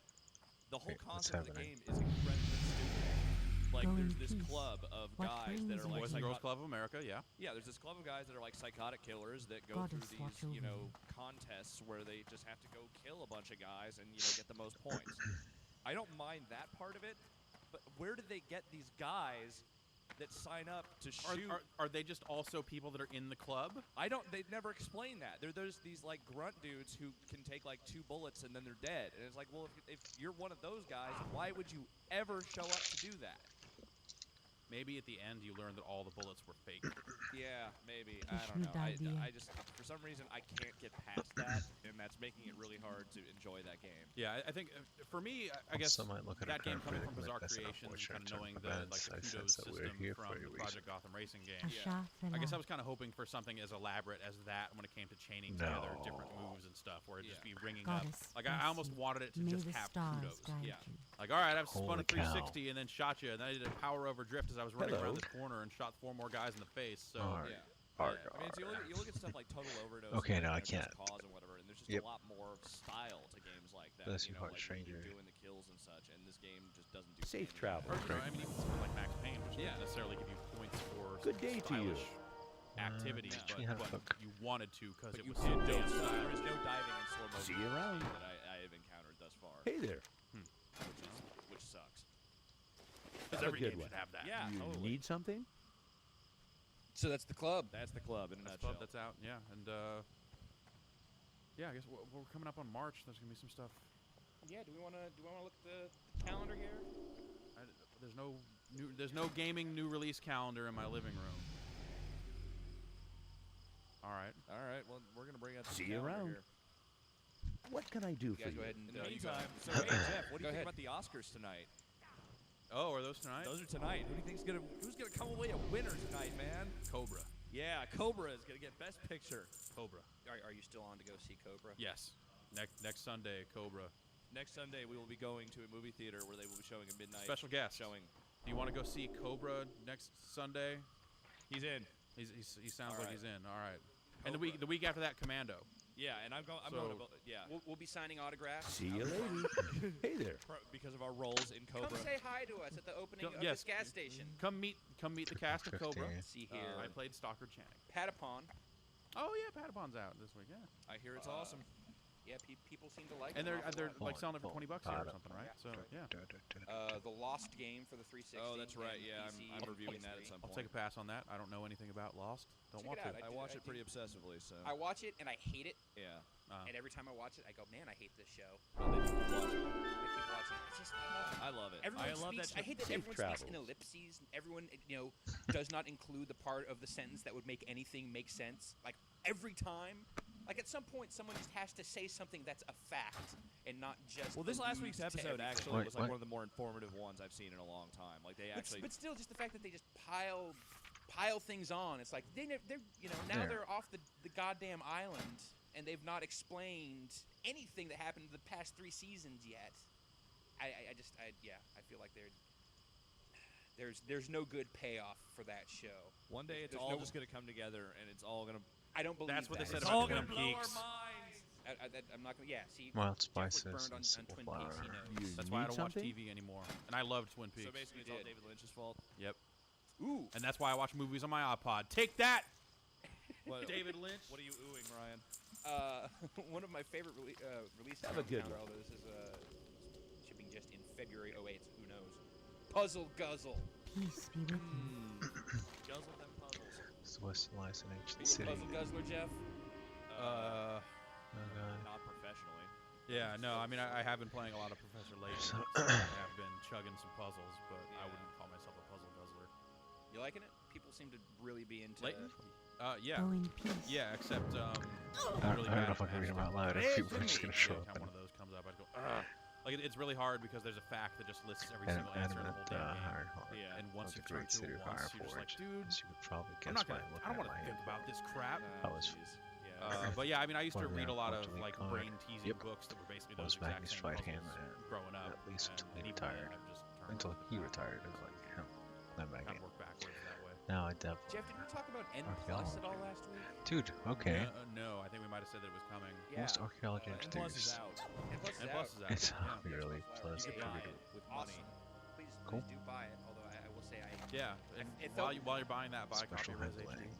the whole Wait, what's concept of the happening? game is incredibly stupid. Like Go there's in this peace. club of What guys that brings are you like Boys and Girls psycho- Club of America, yeah. yeah, there's this club of guys that are like psychotic killers that go Goddess, through watch these, you over know, you. contests where they just have to go kill a bunch of guys and, you know, get the most points. I don't mind that part of it, but where did they get these guys that sign up to shoot? Are they just also people that are in the club? They never explain that. There's these like grunt dudes who can take like 2 bullets and then they're dead. And it's like, well, if you're one of those guys, why would you ever show up to do that? Maybe at the end you learn that all the bullets were fake. Yeah, maybe. Push I don't me know. down the I just, for some reason, I can't get past that, and that's making it really hard to enjoy that game. Yeah, I think for me, I guess Also might look at that our game coming current from Bizarre predicament as an Creations, unfortunate kind of turn knowing of the events. like I the sense kudos that we're system here from for a the reason. Project Gotham Racing game. Asha I guess I Fela. was kind of hoping for something as elaborate as that when it came to chaining No. together different moves and stuff, where it'd just Yeah. be ringing Goddess, up. Like I bless almost you. wanted it to May just the have stars kudos. guide Yeah. you. Like, all right, I've spun a Holy cow. 360 and then shot you, and then I did a power over drift as I was running around Hello. this corner and shot 4 more guys in the face. So Alright. Yeah. Arg, I mean, so you look at stuff like Total Overdose. Okay, and, no, I you know, Just can't. Cause and whatever, and there's just Yep. a lot more style to games like that. Bless you you, know, heart like when you're stranger. doing the kills and such, and this game just doesn't do Safe any of travel. or, that. you know, I mean, even something like Max Payne, which Yeah. doesn't necessarily give you points for Good day to you. stylish activities, Yeah. but, You had a but hook. you wanted to because But it you was so can't do damn so there stylish. is no diving in slow motion See you around. that I have encountered thus far, Hey there. which sucks. Because Have a every good game one. should have that. Yeah, You totally. need something? So that's the club. That's the club in a That's nutshell. club that's out, yeah, and yeah, I guess we're coming up on March. There's gonna be some stuff. Yeah. Do we want to look at the calendar here? There's no gaming new release calendar in my living room. All right. All right, well, we're gonna bring up some See you calendar around. here. What can I do You for guys you? go ahead and. In the you go meantime, ahead. so hey Jeff, what do Go you think ahead. about the Oscars tonight? Oh, are those tonight? Those are tonight. Who do you think's who's gonna come away a winner tonight, man? Cobra. Yeah, Cobra is gonna get Best Picture. Cobra. Are you still on to go see Cobra? Yes. Next Sunday, Cobra. Next Sunday, we will be going to a movie theater where they will be showing a midnight Special guest. showing. Do you want to go see Cobra next Sunday? He's in. He sounds All like right. he's in. All right. And Cobra. the week after that, Commando. Yeah, and I'm going to So- both. Yeah, We'll be signing autographs. See you later. Hey there. because of our roles in Cobra. Come say hi to us at the opening of Yes. this gas station. Come meet the cast of Cobra. 15. See here. I played Stalker Channing. Patapon. Oh yeah, Patapon's out this week. Yeah. I hear it's awesome. Yeah, people seem to like And them. they're lot. like selling it for $20 here or Bottom. something, right? Yeah, So that's right. yeah. The Lost game for the 360. Oh, that's right. and Yeah, PC I'm and reviewing that at PS3. some I'll point. take a pass on that. I don't know anything about Lost. Don't Check want it out. to. I watch it pretty obsessively, so I watch it and I hate it, yeah. and every time I watch it, I go, man, I hate this show. Well, then you can watch it. I keep watching it. It's just I love it. everyone I love speaks. that. I hate that Safe everyone speaks in travels. ellipses. And everyone, does not include the part of the sentence that would make anything make sense. Like every time. Like at some point, someone just has to say something that's a fact and not just. Well, this last week's alludes to episode everything. actually was like Wait. one of the more informative ones I've seen in a long time. Like they actually. But still, just the fact that they just pile things on. It's like they're now There. they're off the goddamn island and they've not explained anything that happened in the past 3 seasons yet. I feel like there's no good payoff for that show. One day it's There's all no- just gonna come together and it's all gonna. I don't believe That's what they that. said It's about all Twin gonna blow our Peaks. minds. I'm not gonna. Yeah, see. Wild Jeff was spices burned and on Twin flour. Peaks. He knows. You That's why I need don't watch something? TV anymore. And I loved Twin Peaks. So basically, it's You all did. David Lynch's fault. Yep. Ooh. And that's why I watch movies on my iPod. Take that, What, David Lynch. What are you oohing, Ryan? One of my favorite releases. Have a good Counter, one. although this is shipping just in February 08. Who knows? Puzzle Guzzle. Peace be with you. Guzzle them puzzles. Specialized in Are ancient you a city. Puzzle Guzzler, Jeff? Oh, Not professionally. Yeah, no, I mean, I have been playing a lot of Professor Layton. So- so I have been chugging some puzzles, but I Yeah. wouldn't call myself a puzzle guzzler. You liking it? People seem to really be into. Layton? Yeah. Go in peace. Yeah, except I don't, really I don't bad know if I at can read them math out loud. stuff. If people are just gonna show Every up time and, one of those comes up, I'd go, ugh. Like, it's really hard because there's a fact that just lists every single answer in the whole damn game. Iron Heart. Yeah. And once Was you a turn great to city it of once, Iron you're just like, Forge. dude, As you could probably I'm guess not by gonna, looking I don't at want my to think hand. about this crap. I was- jeez. Yeah. But yeah, I mean, I used to Well, read a yeah, lot of ultimately like card. brain-teasing Yep. books that were basically That was those exact Magnus same right puzzles hand, growing up. at least and until he even retired. then, I've just turned Until to he retired, it was like, that kind Magnet. of work backwards that way. Now I definitely. Jeff, did we talk about N Oh, Plus at all God. last week? Dude, okay. No, I think we might have said that it was coming. Yeah. Most archaeology And Plus is introduced. out. N Plus is And out. Plus is out. It's yeah. really You pleasant. can buy it with money. Awesome. Please Cool. do buy it. Although I will say Yeah, and it while, felt- while you're buying that, buy a copy Special of Res handling. HD.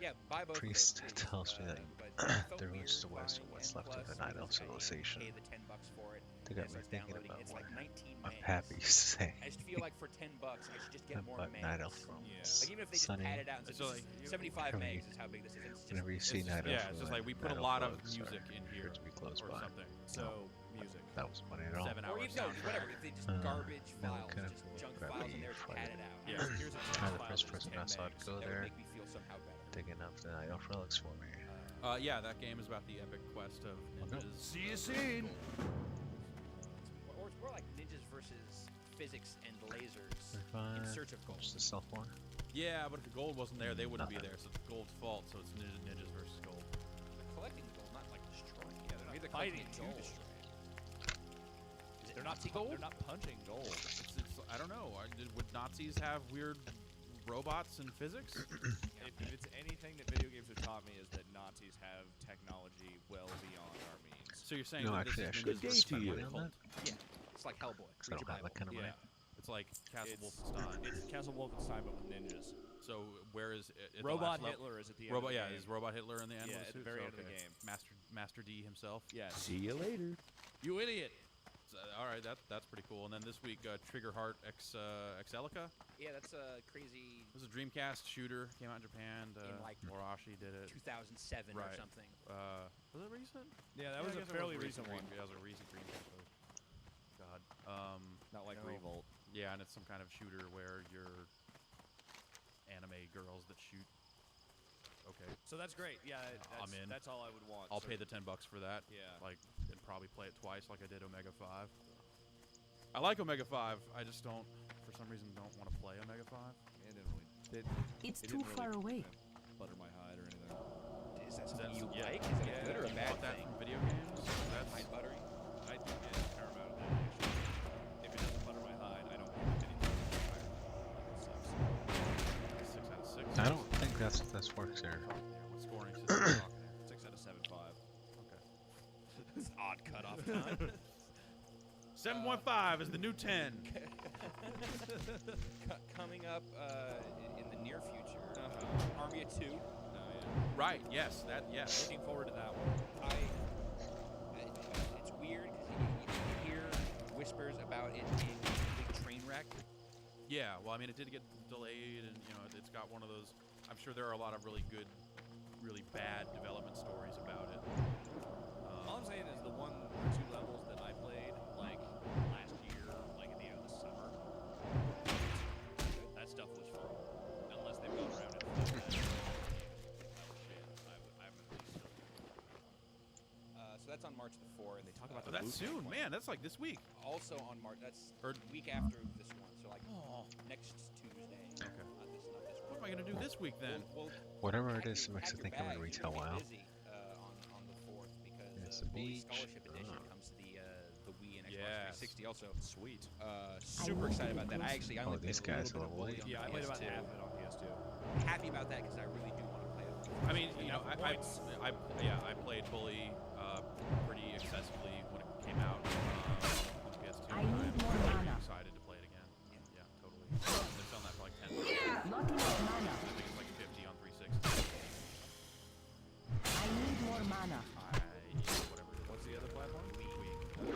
yeah, buy both. Priest of those, please. tells me that but it felt there weird was the west buying or what's N left of Plus the Night Elf because I civilization. Pay the $10 for it. They got as me it's thinking downloading. about It's what like 19 I'm megs. happy to say I just feel like for $10, I should just get more about megs. Night Elf from Yeah. Like even if they just Sunny. pad it out and said So, this like, is 75 whenever megs you- is how big this is. It's just, Whenever you see It's Night just- Elf, yeah, it's just when like we put Night a Elf lot of bugs music are in here here to be close or by. something. So, music. That was funny at all. 7 or hour even no, whatever. soundtrack. If they just Uh, garbage no, files, kind of just junk crappy files in there, Friday. pad it out. Yeah. Here's a I'm text the file first that's person 10 I saw to megs. go That would there, make me feel somehow better. digging up the Night Elf relics for me. Yeah, that game is about the epic quest of ninjas. See you soon. Or it's more like ninjas versus physics and lasers If I in search of gold. just the stealth one. Yeah, but if the gold wasn't there, they wouldn't be Nothing. there. So it's gold's fault. So it's ninjas versus gold. They're collecting gold, not like destroying it. Yeah, they're not Maybe fighting collecting to gold. destroy Is it They're not Nazi gold? They're not punching gold. It's I don't know. Would Nazis have weird robots and physics? If it's anything that video games have taught me is that Nazis have technology well beyond our means. So you're saying No, that actually, I this is should ninjas Good day versus to you. Metal Cult? Yeah, it's like Hellboy. Because Read I your don't have that Bible. kind of money. Yeah. It's like Castle It's Wolfenstein. Castle Wolfenstein, but with ninjas. So where is it? At the Robot last level- Hitler is at the end Robot, of the yeah, game. is Robot Hitler in the end? Yeah, of the at the suit? very So, end of the okay. game. Master D himself. Yes. See you later. You idiot. So, all right, that's pretty cool. And then this week, Trigger Heart Exelica. Yeah, that's a crazy It was a Dreamcast shooter. Came out in Japan. In, like, Moroshi did it. 2007 or Right. something. Was it recent? Yeah, that Yeah, was I a guess it fairly was recent one. Yeah, it was a recent Dreamcast. God. Not like No. Revolt. Yeah, and it's some kind of shooter where you're anime girls that shoot. Okay. So that's great. Yeah, I'm in. That's all I would want. I'll So- pay the $10 for that. Yeah. Like, and probably play it twice, like I did Omega 5. I like Omega 5. I just don't, for some reason, don't want to play Omega 5. It didn't really. It's It too didn't really, far away. you know, butter my hide or anything. Is that something you yeah. like? Is that Yeah, a good or a You bad want that thing? from video games? That's Hide buttering? I do get a fair amount of that actually. If it doesn't butter my hide, I don't get anything entirely. Like it sucks. 6 out of 6. I don't think this works here. Yeah, what scoring system are we talking there? 6 out of 7, 5. Okay. It's odd cutoff time. 7.5 is the new 10. Coming up in the near future, Army of Two. Oh, yeah. Right, yes, that, yes. Looking forward to that one. whispers about it being a big train wreck. Yeah, well, I mean, it did get delayed, and it's got one of those. I'm sure there are a lot of really good, really bad development stories about it. All I'm saying is the 1 or 2 levels that I played, like last year, like at the end of the summer, that stuff was fun. Unless they've gone around and fixed that. That was shit. I haven't really still. So that's on March the 4th. They talk about Oh, the that's boot soon, camp man. That's like this week. Also on March, that's Or- the week after this one. So like Oh, next Tuesday. okay. Not this What am one. I gonna do this week then? Well, Whatever it pack is, your- it makes pack it your think I'm in bag. retail You're gonna WoW. be busy on the 4th because It's the a Bully beach. Scholarship Edition Ah. comes to the Wii and Xbox Yes. 360 also. Sweet. Super excited about that. I actually I Oh, only these played a guys little bit are of Bully late. on Yeah, the I played about PS2. half of it on PS2. Happy about that because I really do want to play it. I mean, Points. I played Bully pretty excessively when it came out on PS2. I need I'm more really mana. excited to play it again. Yeah, totally. They're selling that for like 10 bucks. Not enough mana. I think it's like 50 on 360. I need more mana. Whatever it is. What's the other platform? Probably play the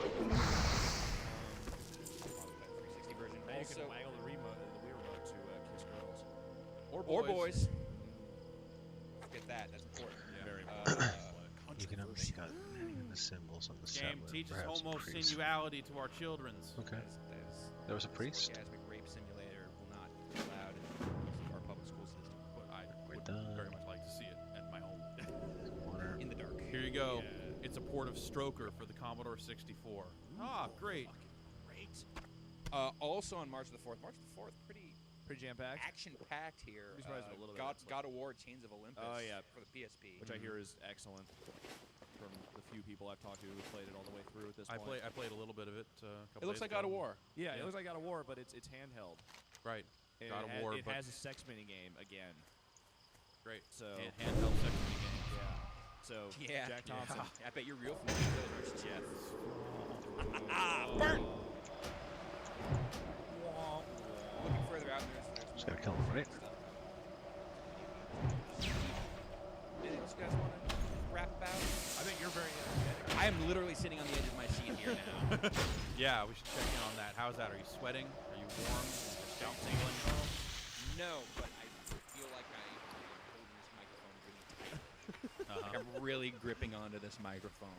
360 version. Now you Also, can waggle the Wii remote to kiss girls. or boys. Forget that. That's important. Very You can only got the symbols on the Game settler, teaches perhaps a priest. homosexuality to our children's. Okay. There's There was a priest? Orgasmic rape simulator will not be allowed in our public school system. But I We're would done. very much like to see it at my home. Water. In the dark. Here you go. Yeah. It's a port of Stroker for the Commodore 64. Ah, great. Great. Also on March the 4th. March the 4th, pretty Pretty jam-packed. action-packed here. Be surprised if a little bit God, of that God of War Chains of Olympus Oh, yeah. for the PSP. Which I hear is excellent from the few people I've talked to who played it all the way through at this I point. played a little bit of it. A couple It looks days like God of ago. War. Yeah, Yeah. it looks like God of War, but it's handheld. Right. And God of War, it but has a sex mini game again. great. So And handheld section game. yeah. So Yeah. Jack Thompson. I bet you're real familiar with those, Jeff. Burn! Looking further out, there's Just more gotta kill him, right? stuff. Anything else you guys want to rap about? I think you're very energetic. I am literally sitting on the edge of my seat here now. Yeah, we should check in on that. How's that? Are you sweating? Are you warm? Is your scalp tingling? No, but I feel like I am holding this microphone really tight. Uh-huh. Like I'm really gripping onto this microphone.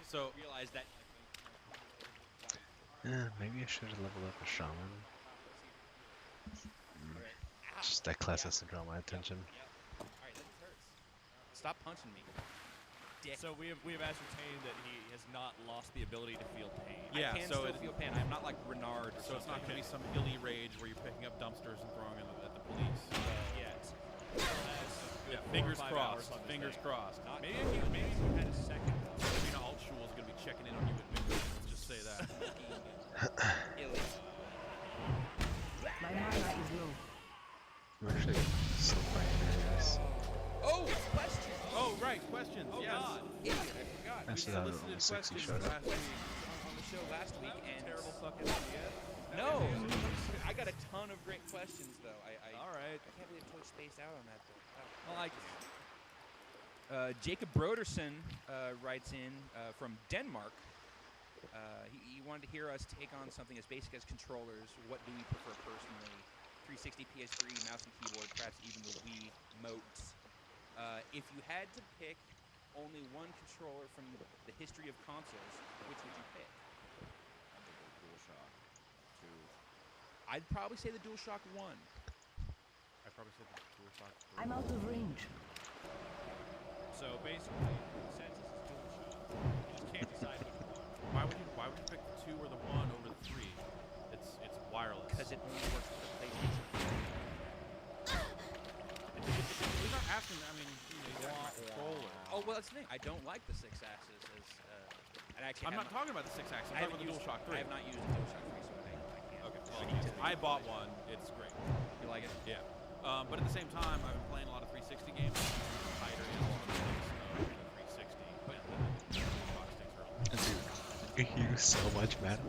So, I realized that. Maybe I should have leveled up a shaman. Just that class has to draw my attention. All right, that just hurts. Stop punching me. Dick. So we have ascertained that he has not lost the ability to feel pain. yeah, I can so still feel pain. I'm not like Renard or so it's not something. going to be some illy rage where you're picking up dumpsters and throwing them at the police. Yet. Yeah, fingers crossed. Fingers crossed. Maybe if you had a second. Maybe Alt Shul is going to be checking in on you at midnight. Let's just say that. Illy. My mana is low. I'm actually still playing this. Oh, question. Oh, right. Questions. Oh, yes. God. Idiot, I forgot. That's We not did on the Solicited 60 questions showed up. last week. on the show last week, and Terrible fucking idea. no, I got a ton of great questions though. All right. I can't believe I totally spaced out on that though. I like Jacob Broderson writes in from Denmark. He wanted to hear us take on something as basic as controllers. What do we prefer personally? 360, PS3, mouse and keyboard, perhaps even the Wii motes. If you had to pick only one controller from the history of consoles, which would you pick? DualShock 2. I'd probably say the DualShock 1. I probably said the DualShock 3. I'm out of range. So basically, the consensus is DualShock. You just can't decide which one. Why would you pick the 2 or the 1 over the 3? It's wireless. Because it only works with the PlayStation. He's not asking. I mean, you got a controller. Oh, well, that's the thing. I don't like the 6 axis as. And actually, I'm not talking about the 6 axis. I'm talking about the DualShock 3. I have not used the DualShock 3, so I can't. Okay. speak to Well, I bought one. It's great. You like it? Yeah. But at the same time, I've been playing a lot of 360 games. Tighter in a lot of things of the 360, but the DualShock sticks are. Dude, you use so much mana.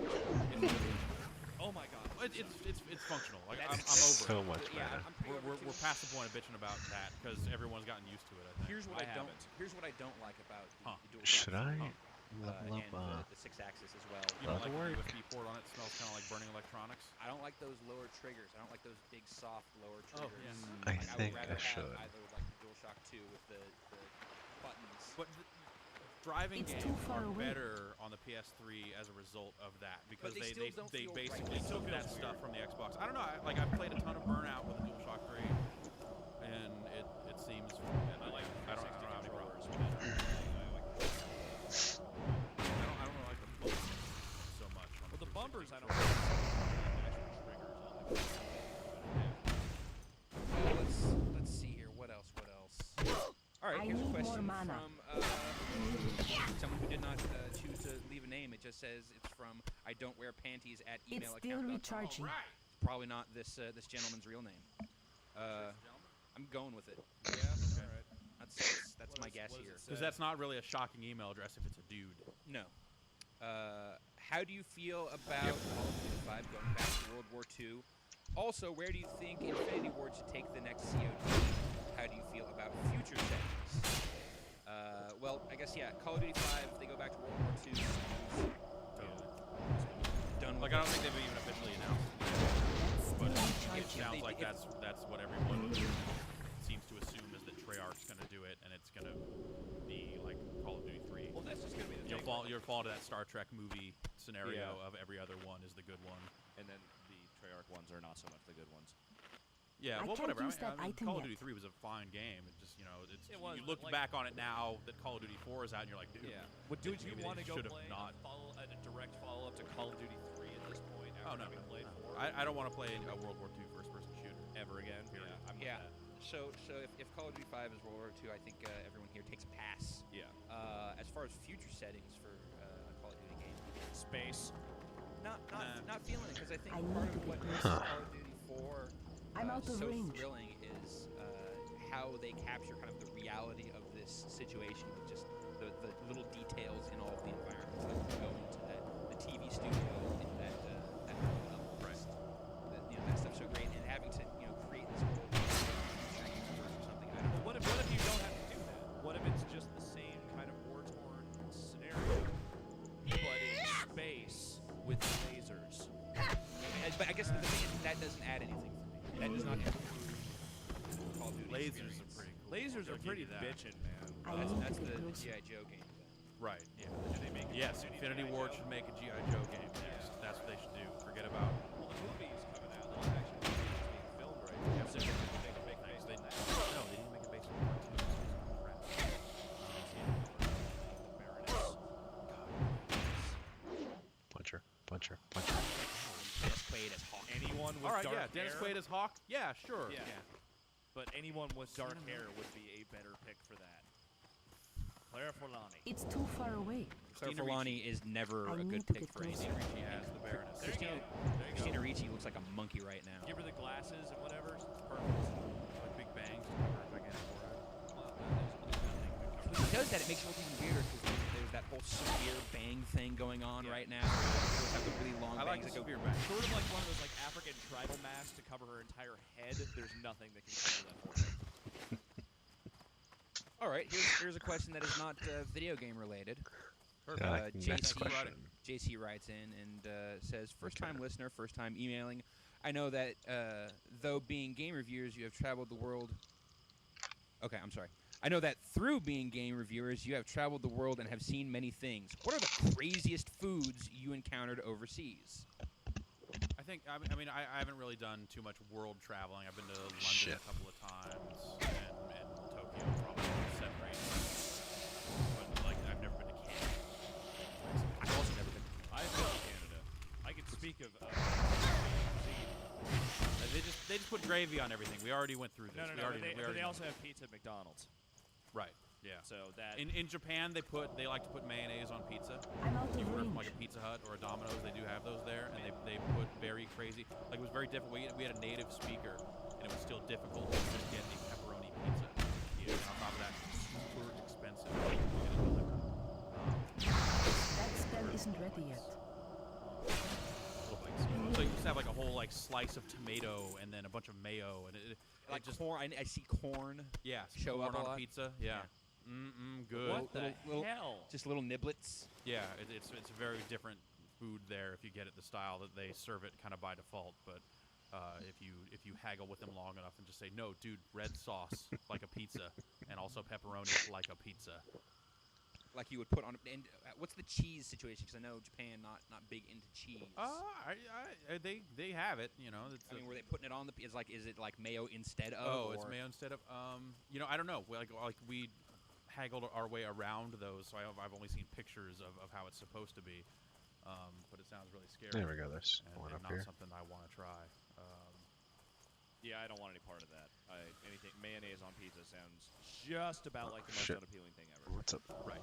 Oh my god. Well, it's functional. Like I'm That's over So it. much Yeah, mana. I'm pretty over We're too. past the point of bitching about that because everyone's gotten used to it. I think. Here's what I I don't. haven't. Here's what I don't like about Huh. the DualShock. Should I Level and up. the 6-axis as well. You don't That'll like work. the USB port on it? Smells kind of like burning electronics. I don't like those lower triggers. I don't like those big, soft lower Oh, triggers. yes. I Like, think would I rather should. have either like the DualShock 2 with the buttons. But driving It's games too far are away. better on the PS3 as a result of that because they still don't they feel right. basically It still took that feels stuff weird. from the Xbox. I don't know. I've played a ton of Burnout with the DualShock 3, and it seems I like I don't have any controllers. problems. I don't really like the bump so much. On Well, the 360 bumpers, I don't controller. like the actual triggers on the Let's see here. What else? All right, I here's a need more question mana. from someone who did not choose to leave a name. It just says it's from I don't wear panties at It's email still account.com. recharging. It's probably not this this gentleman's real name. I'm going with it. Yeah. All right. That's my guess here. Because that's not really a shocking email address if it's a dude. No. How do you feel about Call of Duty 5 going back to World War II? Also, where do you think Infinity Ward should take the next COD? How do you feel about future settings? Well, I guess, yeah, Call of Duty 5, they go back to World War II. Done with Like, I don't think they've even officially announced it, That's but still it recharging. sounds like If- that's what everyone seems to assume is that Treyarch's going to do it, and it's going to be like Call of Duty 3. Well, that's just gonna be the You'll thing. fall into that Star Trek movie scenario Yeah. of every other one is the good one. And then the Treyarch ones are not so much the good ones. Yeah, I well, can't whatever. use that item Call of yet. Duty 3 was a fine game. It just, it's It was, you but, look like- back on it now that Call of Duty 4 is out, and you're like, dude. Would you maybe want to they go should've play not. a direct follow-up to Call of Duty 3 at this point after Oh, no, having no, played no. 4 I don't want to play a World War II first-person shooter. ever again? Period. Yeah, I'm with Yeah. that. So if Call of Duty 5 is World War II, I think everyone here takes a pass. Yeah. As far as future settings for a Call of Duty game, Space. not feeling it because I think I part need of to what get makes closer. Call of Duty 4 I'm out of so range. thrilling is how they capture kind of the reality of this situation with just the little details in all of the environments that go into the TV studio in that level. Right. That stuff's so great, and having to create this whole future universe or something. I don't know. But what if you don't have to do that? What if it's just the same kind of war-torn scenario, but in space with lasers? But I guess the thing is that doesn't add anything for me. That does not improve Call of Duty Lasers experience. are pretty cool. Lasers They'll are give pretty you that. bitchin', man. I need That's to the get closer. G.I. Joe game. Right, yeah. Do they make Yes, Call of Duty Infinity G.I. Ward Joe? should make a G.I. Joe game next. That's what they should do. Forget about... Well, the movie's coming out. The live action movie is being filmed right now. So they can make a big face on that. No, they didn't make it based on part 2. Puncher. Puncher. Dennis Quaid as Hawk. Anyone with All right, dark yeah, Dennis hair, Quaid as Hawk. Yeah, sure. Yeah. But anyone with dark hair would be a better pick for that. Claire Forlani. It's too far away. Claire Christina Forlani is never I a need good to pick get for closer. anything. She has the Baroness. There you go. There you Christina go. Ricci looks like a monkey right now. Give her the glasses and whatever. It's perfect. Like big bangs to cover her gigantic forehead. Well, there's nothing to cover When she does that, it makes it look even weirder because there's that whole severe bang thing going on Yeah. right now. Girls have the really long I like bangs the that go. severe bang. Sort of like one of those like African tribal masks to cover her entire head. There's nothing that can cover that for her. All right, here's a question that is not video game related. Next JC question. JC writes in and says, first time listener, first time emailing. I know that though being game reviewers, you have traveled the world. Okay, I'm sorry. I know that through being game reviewers, you have traveled the world and have seen many things. What are the craziest foods you encountered overseas? I haven't really done too much world traveling. I've been to London Shit. a couple of times and Tokyo probably 7 or 8 times. But like I've never been to Canada. I've also never been. I've been to Canada. I can speak of. They just put gravy on everything. We already went through this. No. We already, But we already they know. also have pizza at McDonald's. Right. Yeah. So that. In Japan, they like to put mayonnaise on pizza. I'm out You of order from range. like a Pizza Hut or a Domino's, they do have those there, and they put very crazy. Like it was very difficult. We had a native speaker, and it was still difficult to just get a pepperoni pizza. Yeah. And on top of that, super expensive. to get it delivered. That spell isn't ready yet. So you just have like a whole like slice of tomato and then a bunch of mayo, and it Like just corn, I see corn. yeah, show corn up a on lot. pizza. Yeah. Good. What the little- hell? Just little niblets. Yeah, it's a very different food there if you get it the style that they serve it kind of by default. But if you haggle with them long enough and just say, no, dude, red sauce like a pizza, and also pepperoni like a pizza. Like you would put on. And what's the cheese situation? Because I know Japan not big into cheese. They have it. You know. I mean, were they putting it on the? Is it like mayo instead of? Oh, or? it's mayo instead of. You know, I don't know. Like we haggled our way around those, so I've only seen pictures of how it's supposed to be. But it sounds really scary. There we go. There's and, one and up not here. something I want to try. Yeah, I don't want any part of that. Anything mayonnaise on pizza sounds just about like the most shit. unappealing thing ever. What's up? Right.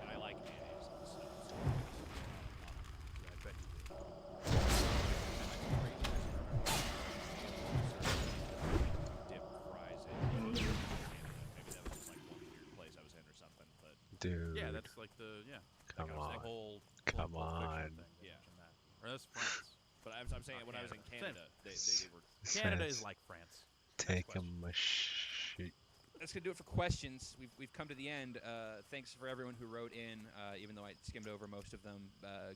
And I like mayonnaise on stuff. So Yeah, I bet you do. dip fries in. Maybe that was just like one weird place I was in or something. But Dude. Yeah, that's like the Come like on. that whole Come Pulp Fiction on. thing. They Yeah. mentioned that. Or that's France. but I'm saying Not when I was in Canada. Canada, they were. Canada Says, is like France. Take a question. machine. That's gonna do it for questions. We've come to the end. Thanks for everyone who wrote in. Even though I skimmed over most of them,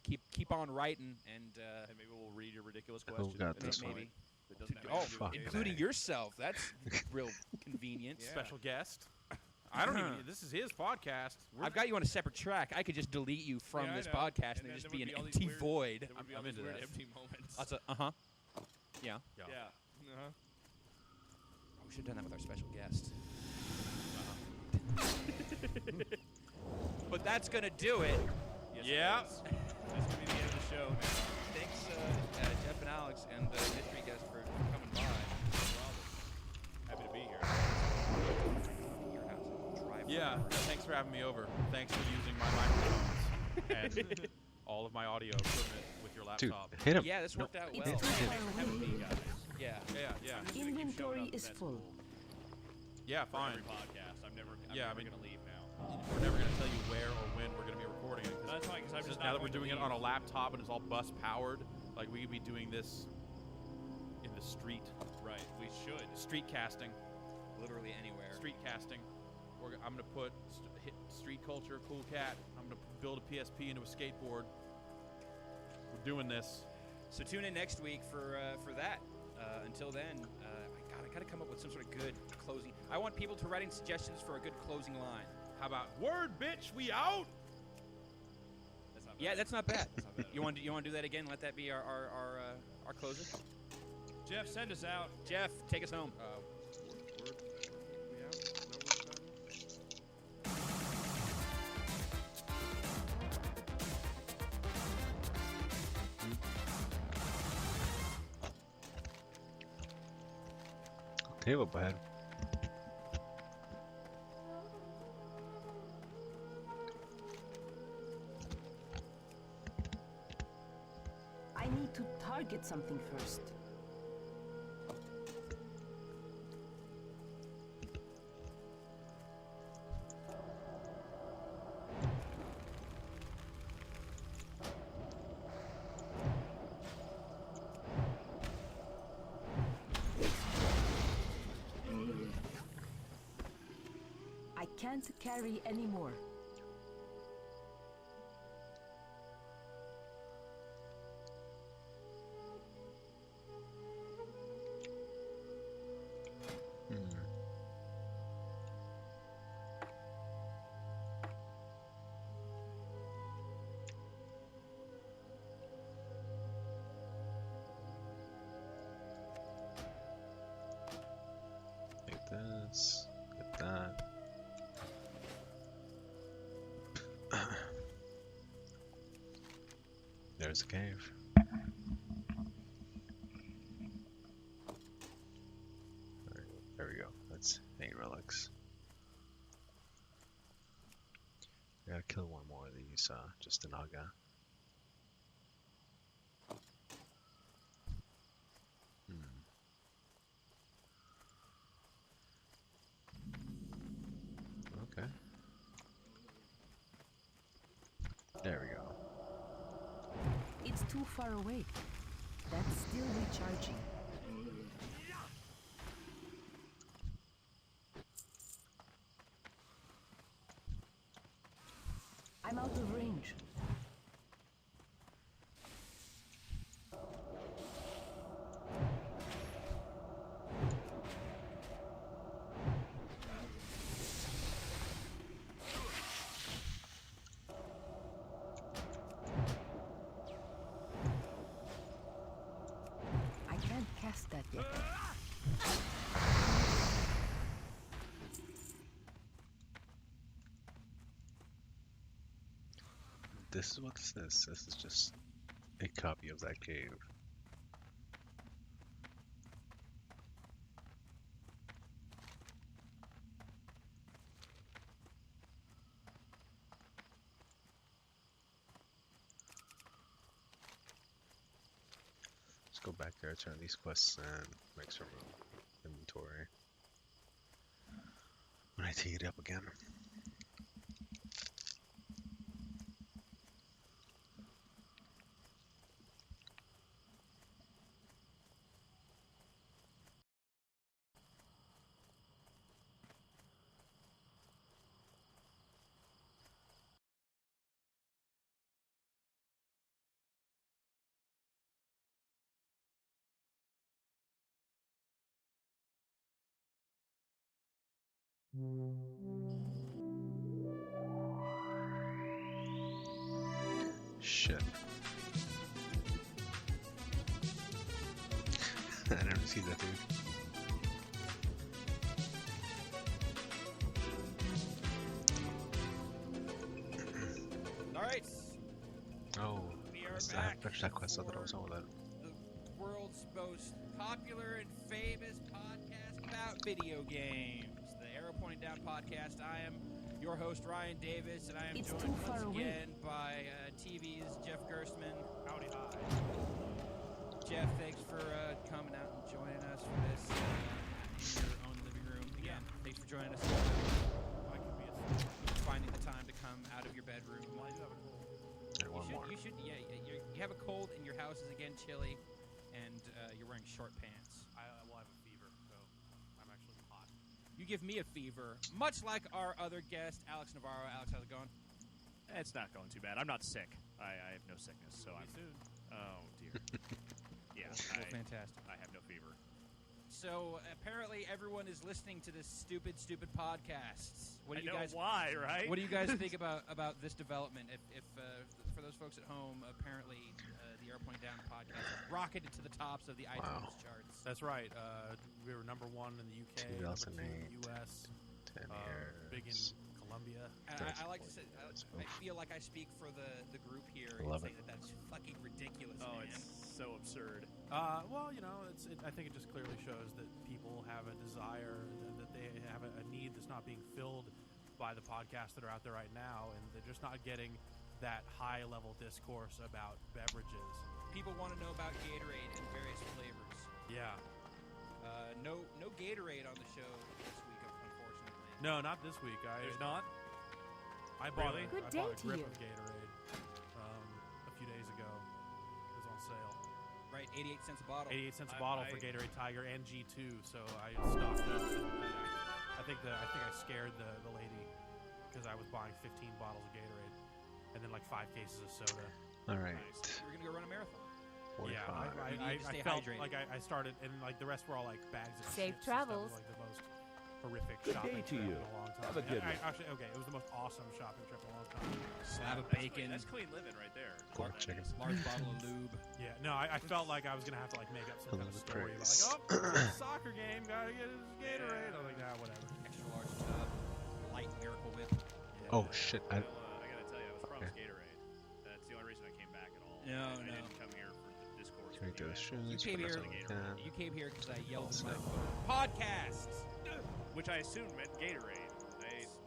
keep on writing and And maybe we'll read your ridiculous Who question. got at this some one? point. That doesn't have oh, anything to do with fuck. games. including yourself. That's real convenient. Yeah. Special guest. I don't even. This is his podcast. I've got you on a separate track. I could just delete you from Yeah, I this know. podcast and then there just would be an all these empty weird- void. There would be all I'm these into weird this. empty moments. Yeah. Yeah. Yeah. Uh-huh. Oh, we should have done that with our special guest. But that's gonna do it. Yes, Yeah. it is. That's gonna be the end of the show. Man. Thanks, Jeff and Alex and mystery guest for coming by. Happy to be here. Your house. Drive Yeah. forever. Thanks for having me over. Thanks for using my microphones and all of my audio equipment with your Dude, laptop. hit him. Yeah, this worked out well. It's too far Having me, away. guys. Yeah. Yeah. I'm just gonna keep showing Inventory up, is that's full. cool. Yeah, For fine. every podcast. I'm never Yeah, I mean- gonna leave now. We're never gonna tell you where or when we're gonna be recording it. That's fine, 'cause I'm just now not that we're going to doing it on a leave. laptop and it's all bus powered, like we could be doing this in the street, Right. We should. street casting, Literally anywhere. street casting. I'm gonna put hit street culture, cool cat. I'm gonna build a PSP into a skateboard. We're doing this. So tune in next week for that. Until then, I gotta come up with some sort of good closing. I want people to write in suggestions for a good closing line. How about word, bitch? We out. That's not bad. Yeah, that's not bad. That's not bad. You want to do that again? Let that be our closer. Jeff, send us out. Jeff, take us home. Word. We out. Is that what we're saying? Table bed. I need to target something first. I can't carry anymore. Hmm. Like this. Like that. There's a cave. There we go. That's 8 relics. I gotta kill one more of these, just a naga. Okay. There we go. It's too far away. That's still recharging. I'm out of range. I can't cast that yet. This is what this is. This is just a copy of that cave. Let's go back there, turn these quests in, make some room. Inventory. When I take it up again. Shit. I never see that dude. All right. Oh, We are I still back haven't finished that quest. I thought I was on with it. The world's most popular and famous podcast about video games, the Arrow Pointing Down podcast. I am your host, Ryan Davis, and I am It's joined too far once away. again by TV's Jeff Gerstmann. Howdy, hi. Jeff, thanks for coming out and joining us for this in your own living room. Again, thanks for joining us. I can be finding the time to come out of your bedroom. Well, I do have a cold. And one more. You should, yeah. You have a cold, and your house is again chilly, and you're wearing short pants. I have a fever, so I'm actually hot. You give me a fever, much like our other guest, Alex Navarro. Alex, how's it going? It's not going too bad. I'm not sick. I have no sickness, so I'm. soon. Oh dear. Yeah, Well, fantastic. I have no fever. So apparently, everyone is listening to this stupid podcast. What do I you know guys? why, right? What do you guys think about this development? If for those folks at home, apparently the Arrow Pointing Down podcast rocketed to the tops of the iTunes charts. That's right. We were number 1 in the UK, number 2 in 2008. the US, 10 big in years. Colombia. And I like to say, I feel like I speak for the group here in Love saying that's fucking ridiculous, Oh, man. it's so absurd. Well, you know, I think it just clearly shows that people have a desire, that they have a need that's not being filled by the podcasts that are out there right now, and they're just not getting that high-level discourse about beverages. People want to know about Gatorade and various flavors. Yeah. No Gatorade on the show this week, unfortunately. No, not this week. There's not. I bought Really? Good I day bought a to grip you. of Gatorade a few days ago. It was on sale. Right, 88 cents a bottle. 88 cents a I- bottle I- for Gatorade Tiger and G2, so I stocked up. And I think I scared the lady because I was buying 15 bottles of Gatorade and then like 5 cases of soda. All right. We're gonna go run a marathon. 45. Yeah, You need to I stay felt hydrated. like I started, and like the rest were all like bags of Safe chips and stuff. travels. It was like the most horrific Good shopping day to trip you. in a long time. Have a good one. Actually, okay, it was the most awesome shopping trip in a long time. Slab of That's bacon, That's clean living right there. Pork That chicken. is. large bottle of lube. Yeah, no, I felt like I was gonna have to like make up some kind of Another story about praise. like, oh, soccer game, gotta get his Gatorade. I was like, nah, whatever. Extra large tub, light Miracle Whip. Oh shit! Well, I gotta tell you, I was promised Gatorade. That's the only reason I came back at all. No, I no. didn't come here for the discourse. Can we with do you this? assholes. You Let's came put here. this on the can. You came here because I yelled at Also- my phone. Podcasts. Which I assume meant Gatorade.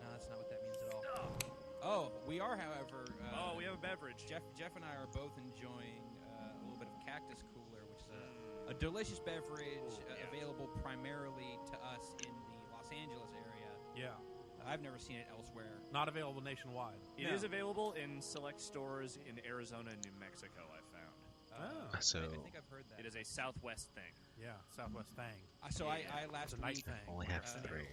No, that's not what that means at all. Oh, we are, however. Oh, we have a beverage. Jeff and I are both enjoying a little bit of Cactus Cooler, which is a delicious beverage yeah. available primarily to us in the Los Angeles area. Yeah, I've never seen it elsewhere. not available nationwide. It No. is available in select stores in Arizona and New Mexico, I found. Oh. So I think I've heard that. It is a Southwest thing. Yeah, Southwest Thang. So I last It's a nice week, thing. Only have Uh, 3.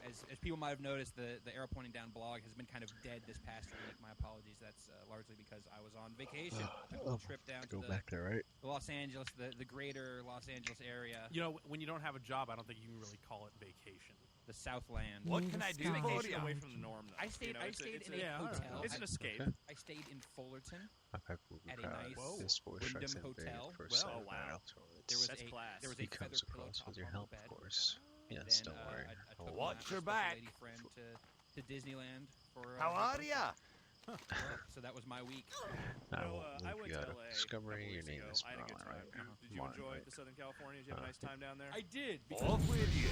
as people might have noticed, the Arrow Pointing Down blog has been kind of dead this past week. My apologies. That's largely because I was on vacation. I took a little trip down to Go back there, right? the Los Angeles, the greater Los Angeles area, You know, when you don't have a job, I don't think you can really call it vacation. the Southland. What can I do for Vacation you? away from the norm, though. I stayed. I stayed in a yeah, alright. hotel. It's an escape. Okay. I stayed in Fullerton. I've had Google At a Card. nice This voice Wyndham strikes in hotel. vain for Well, Saturday wow. night afterwards. There was That's a class. there was He a comes feather pillow across top with your on help, the bed. of course. And Yes, then, don't worry. I I took will my not. special back. lady friend to Disneyland for. How are ya? So that was my week. I Well, won't I leave went you to out of LA a Discovery. couple Your weeks name ago. is I had a good Marlon, time. right? Did you Marlon, enjoy right? the Southern California? Did you have a nice time down there? I did. Off with you.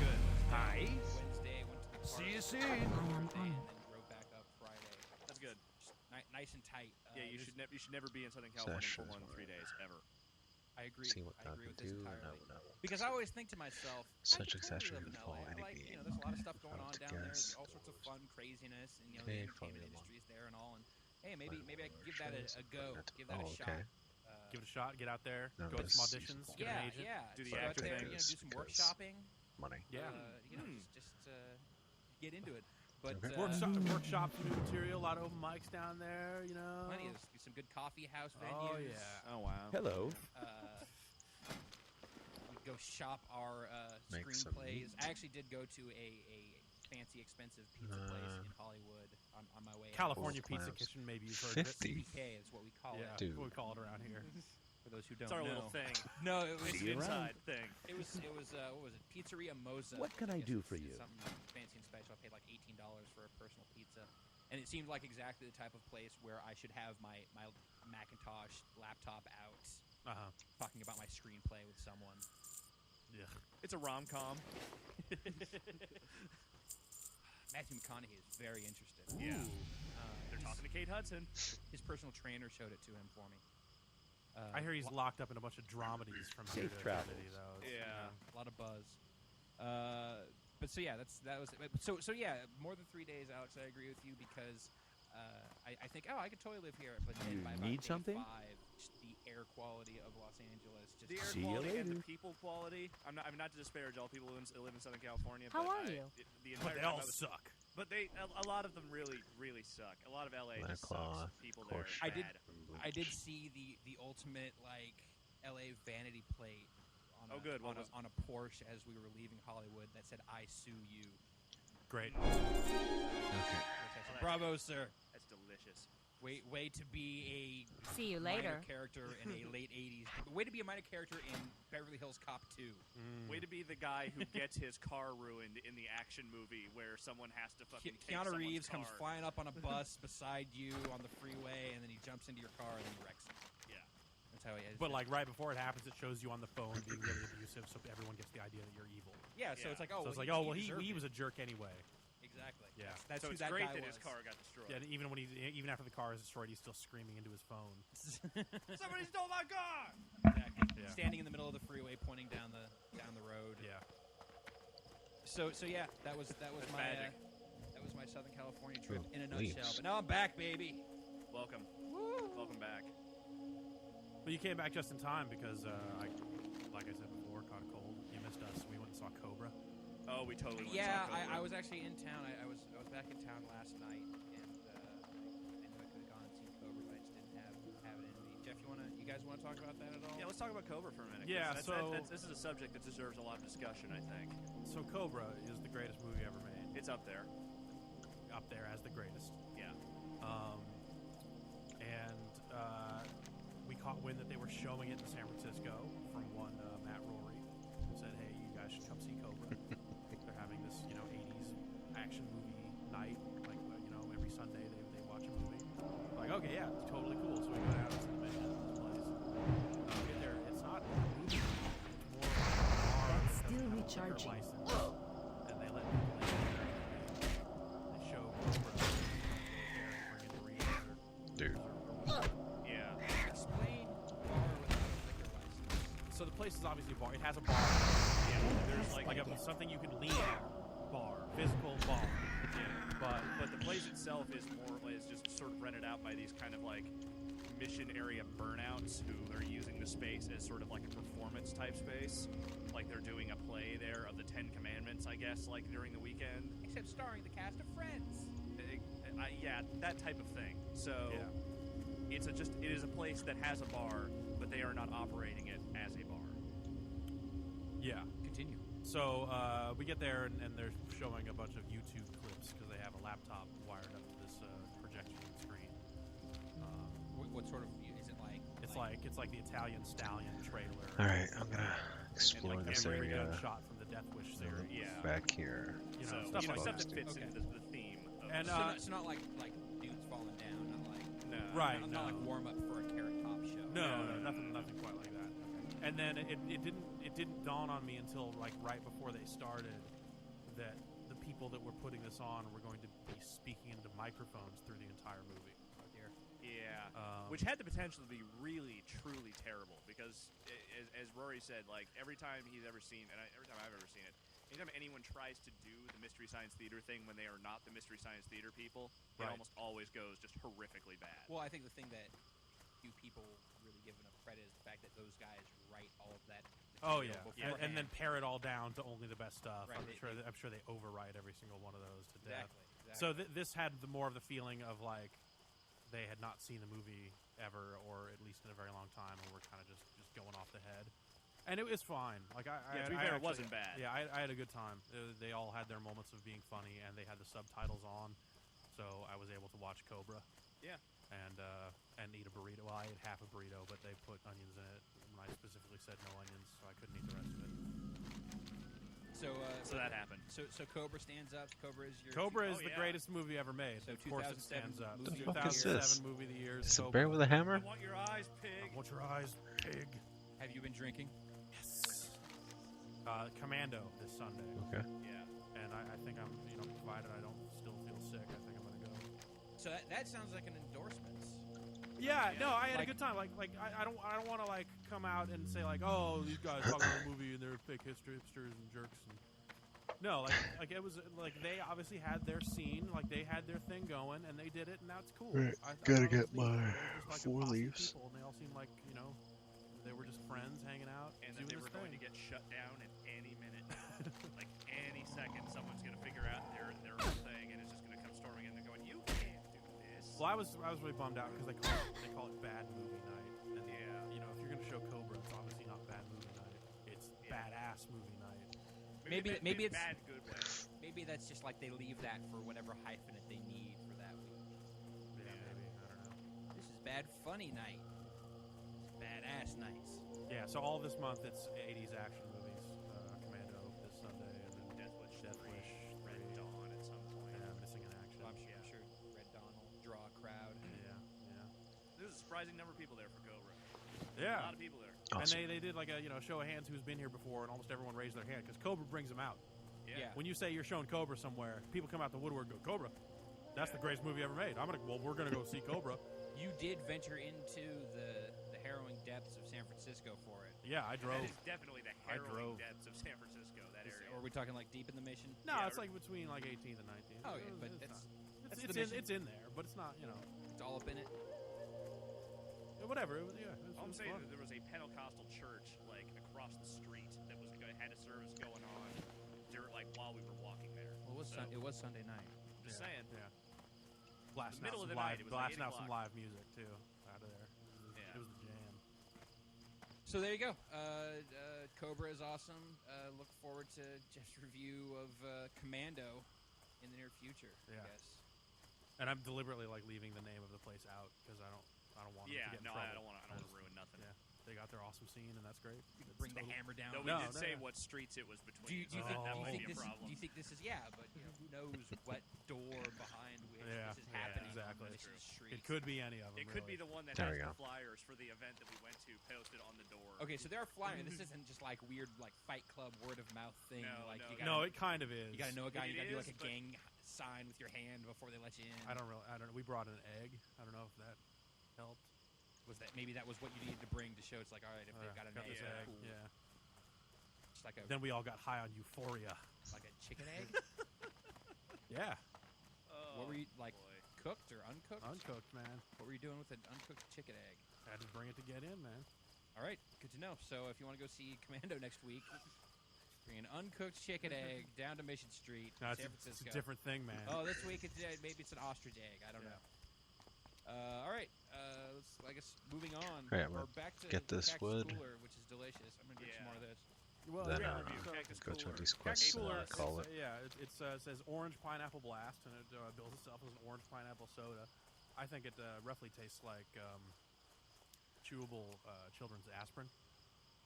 Good. Hi. Wednesday went to the park. See you soon. Thursday, I am and on. then drove back up Friday. That's good. Just nice and tight. Yeah, you there's- should never be in Southern California for Sessions, more than 3 right. days ever. I agree. See what I God agree can with this do, and I entirely. will not want Because to I always think to myself, Such I could totally accessory live in would LA. fall I in like, again. there's a lot of stuff If going I on was to down there. guess, There's all sorts of fun craziness, and the Okay, entertainment Formula industry One. is there and all. And hey, maybe Like I could horror give that shows, a but go, not- give that oh, a shot. okay. Give it a shot. Get out there. No, Go to some this is auditions. fun. Get Yeah, an agent. yeah. Do the So go out actor there, thing. do some Because- workshopping. Money. Yeah. Just get into it. But Okay. Workshop some new material. A lot of open mics down there. You know. plenty of some good coffee house venues. Oh yeah. Oh, wow. Hello. We go shop our Make some screenplays. meat. I actually did go to a fancy, expensive pizza place in Hollywood on my way. out. California Full Pizza clams. Kitchen. Maybe you've heard of it. 50. CPK is what we call Yeah, it. Dude. what we call it around here. For those who don't It's our know. little thing. No, it was It's See an you around. inside thing. It was what was it? Pizzeria Moza. What can I guess do it's- for it's you? Something fancy and special. I paid like $18 for a personal pizza, and it seemed like exactly the type of place where I should have my Macintosh laptop out, talking about my screenplay with someone. Yeah. It's a rom-com. Matthew McConaughey is very interested. Yeah. They're talking to Kate Hudson. His personal trainer showed it to him for me. I hear he's locked up in a bunch of dramedies from here Safe to travels. infinity, though. It's, Yeah. A lot of buzz. But so yeah, that was so yeah. More than 3 days, Alex. I agree with you because I think I could totally live here, but then You by about need day something? 5, just the air quality of Los Angeles just The air See you quality and the later. people quality. I'm not to disparage all people who live in Southern California. How but are you? The But entire they time all I was- suck. But a lot of them really suck. A lot of LA just Claw, sucks. People there are Porsche. I did- bad. I did see the ultimate like LA vanity plate on Oh, good. What on, was- a, on a Porsche as we were leaving Hollywood that said "I sue you." Great. Okay. Which I said, that's- Bravo, sir. That's delicious. Way to be See you a minor later. character in a late '80s. Way to be a minor character in Beverly Hills Cop 2. Way to be the guy who gets his car ruined in the action movie where someone has to fucking take Keanu someone's Reeves car. comes flying up on a bus beside you on the freeway, and then he jumps into your car and then he wrecks it. Yeah. That's how he is. But like right before it happens, it shows you on the phone being really abusive, so everyone gets the idea that you're evil. yeah, so Yeah. it's like, So oh, it's well, like, oh well, deserved he it. was a jerk anyway. Exactly. Yeah. That's So who it's that great guy that was. his car got destroyed. Yeah, and even after the car is destroyed, he's still screaming into his phone. Somebody stole my car! Exactly. Yeah. Standing in the middle of the freeway, pointing down the road. Yeah. So yeah, that was my magic. that was my Southern California trip Ooh, in a nutshell. leaves. But now I'm back, baby. Welcome. Welcome back. But you came back just in time because, like I said before, caught a cold. You missed us. We went and saw Cobra. Oh, we totally went Yeah, and saw Cobra. I was actually in town. I was back in town last night, and I knew I could have gone and seen Cobra, but I just didn't have it in me. Jeff, you guys want to talk about that at all? Yeah, let's talk about Cobra for a minute. 'cause Yeah, this is a subject that deserves a lot of discussion, I think. So Cobra is the greatest movie ever made. It's up there. Up there as the greatest. Yeah. We caught wind that they were showing it in San Francisco from one Matt Rory, who said, "Hey, you guys should come see Cobra." They're having this, 80s action movie night, like every Sunday they watch a movie. Like, okay, yeah, it's totally cool. So we go down to the mission of this place. We get there, it's not a movie. It's more of a bar That's that still doesn't have a liquor recharging. license, and they let people in there. They show Cobra. They bring in the reader. Dude. Yeah. Explain bar without a liquor license. So the place is obviously a bar. It has a bar. Yeah. There's like Something you can lean on. Bar. Physical bar. Yeah, but the place itself is just sort of rented out by these kind of like mission area burnouts who are using the space as sort of like a performance type space. Like they're doing a play there of the 10 Commandments, I guess, like during the weekend. Except starring the cast of Friends. Yeah, that type of thing. So it is a place that has a bar, but they are not operating it as a bar. Yeah. Continue. So we get there, and they're showing a bunch of YouTube clips because they have a laptop wired up to this projection screen. What sort of is it like? It's like the Italian Stallion trailer. All right, I'm gonna explore and like this every area gunshot from the Death Wish series. Yeah. back here. You know, So, stuff like stuff that. that fits Okay. into the theme. Of And, So it's not like dudes falling down, not like no. Right. not like warm up for a Carrot Top show. No, nothing quite like that. And then it didn't dawn on me until like right before they started that the people that were putting this on were going to be speaking into microphones through the entire movie. Oh dear. Yeah, which had the potential to be really, truly terrible because, as Rory said, like every time he's ever seen, and every time I've ever seen it, anytime anyone tries to do the Mystery Science Theater thing when they are not the Mystery Science Theater people, Right. it almost always goes just horrifically bad. Well, I think the thing that few people really give enough credit is the fact that those guys write all of that. Oh material yeah, and then beforehand. pare it all down to only the best stuff. Right, I'm sure they overwrite every single one of those to death. Exactly. So this had more of the feeling of like they had not seen the movie ever, or at least in a very long time, and were kind of just going off the head. And it was fine. Like to be fair, it actually- wasn't bad. Yeah, I had a good time. They all had their moments of being funny, and they had the subtitles on, so I was able to watch Cobra. Yeah. And eat a burrito. Well, I ate half a burrito, but they put onions in it. And I specifically said no onions, so I couldn't eat the rest of it. So that happened. So Cobra stands up. Cobra is your. Cobra is Oh, the yeah. greatest movie ever made. So Of course, it 2007 stands up. movie The fuck is 2007 this? movie of the year. Is it a Cobra. bear with a hammer? I want your eyes, pig. I want your eyes, pig. Have you been drinking? Yes. Commando this Sunday, Okay. Yeah. and I think I'm, provided I don't still feel sick, I think I'm gonna go. So that sounds like an endorsement. Yeah, no, I had a Like- good time. Like I don't want to like come out and say like, oh, these guys talking about a movie and they're fake hipsters and jerks. And no, like it was like they obviously had their scene, like they had their thing going, and they did it, and that's cool. Right, I gotta thought it get was neat. my They were just, like, a 4 posse of leaves. people, and they all seemed like they were just friends hanging out, And that doing they this were going to thing. get shut down at any minute. Like any second, someone's going to figure out their own thing, and it's just going to come storming in and going, "You can't do this." Well, I was really bummed out because they call it bad movie night, and Yeah. if you're gonna show Cobra, it's obviously not bad movie night. It's badass movie night. Maybe it's- bad, good way. Maybe that's just like they leave that for whatever hyphenate they need for that week. Yeah, maybe I don't know. This is bad funny night. It's badass nights. Yeah, so all this month it's 80s action movies. Commando this Sunday, and then Death Wish, Death 3, Wish, Red 3, Dawn at some point. Missing in Action. I'm sure Red Dawn will draw a crowd. Yeah. There's a surprising number of people there for Cobra. A Yeah. lot of people there. Awesome. And they did like a show of hands who's been here before, and almost everyone raised their hand because Cobra brings them out. Yeah. When you say you're showing Cobra somewhere, people come out the woodwork and go, Cobra, that's the greatest movie ever made. We're gonna go see Cobra. You did venture into the harrowing depths of San Francisco for it. Yeah, I drove. That is definitely the I harrowing drove. depths of San Francisco. That area. Or are we talking like deep in the mission? No, Yeah, it's like between like 18th and 19th. Oh, yeah, but it's that's not- the it's mission. in there, but it's not. It's all up in it. Whatever. It was, yeah. It was, All I'm it was saying fun. is there was a Pentecostal church like across the street that had a service going on while we were walking there. Well, it was Sunday night. I'm just saying. Yeah. Blasting middle out of some the night, live, it was like blasting 8 out some o'clock. live music too out of there. Yeah. It was the jam. So there you go. Cobra is awesome. Look forward to Jeff's review of Commando in the near future. Yeah. I guess. And I'm deliberately like leaving the name of the place out because I don't want them Yeah, to get in no, trouble. I don't want to ruin nothing. Yeah, they got their awesome scene and that's great. You can It's bring the totally- hammer down. No, we No, did no, say no. what streets it was Do between. you, do you so think, that do you might think be a this? problem. Do you think this is? Yeah, but who knows what door behind which Yeah, this is yeah, happening? exactly. On this street. It could be any of them. It could be really. the one that There has we the go. flyers for the event that we went to posted on the door. Okay, so there are flyers. This isn't just like weird, like Fight Club word of mouth thing. No, like no, you No, gotta, it kind of is. you gotta know a guy. It You gotta do is, like a but- gang sign with your hand before they let you in. I don't know. We brought an egg. I don't know if that helped. Was that maybe that was what you needed to bring to show? It's like, all right, if they've got an got egg, this yeah. egg. cool. Yeah. Just like a Then we all got high on euphoria. like a chicken egg. Yeah. Oh, What were you like? boy. cooked or uncooked? Uncooked, man. What were you doing with an uncooked chicken egg? I had to bring it to get in, man. All right, good to know. So if you want to go see Commando next week, bring an uncooked chicken egg down to Mission Street, No, San it's Francisco. a different thing, man. Oh, this week maybe it's an ostrich egg. I don't know. All right, let's, I guess moving on. All right, We're well, back to get this Cactus wood. Cooler, which is delicious. I'm gonna drink some more of this. Well, Then yeah, go so- to these quests and Cooler, call it. Yeah, it says orange pineapple blast, and it bills itself as an orange pineapple soda. I think it roughly tastes like chewable children's aspirin,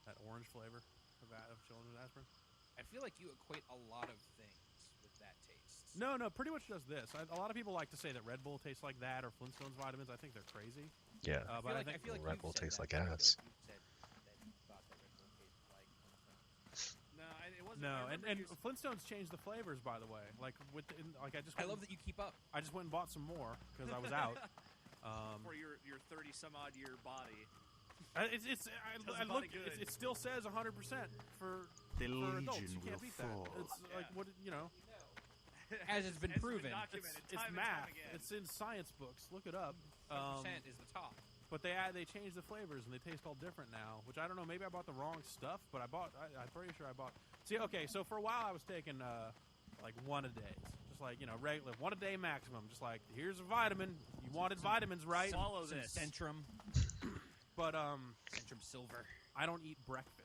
that orange flavor of children's aspirin. I feel like you equate a lot of things with that taste. No, pretty much does this. A lot of people like to say that Red Bull tastes like that or Flintstones vitamins. I think they're crazy. Yeah. But I think feel like Red you've Bull said tastes that. like I feel ass. you said that you thought that Red Bull tasted like something. No, it wasn't. no, I and remember you Flintstones changed the flavors, by the way. Like I love that you keep up. I just went and bought some more because I was out. for your 30 some odd year body. I Does look. body good. It still says 100% for adults. You can't beat that. It's like what you know. As it's been It's proven. documented It's time and math. time again. It's in science books. Look it up. 100% is the top. But they changed the flavors and they taste all different now. Which I don't know. Maybe I bought the wrong stuff, but I'm pretty sure I bought. See, okay. So for a while I was taking like one a day, just like regular one a day maximum. Just like here's a vitamin. You wanted vitamins, right? Swallow Some this. Centrum. But Centrum Silver. I don't eat breakfast.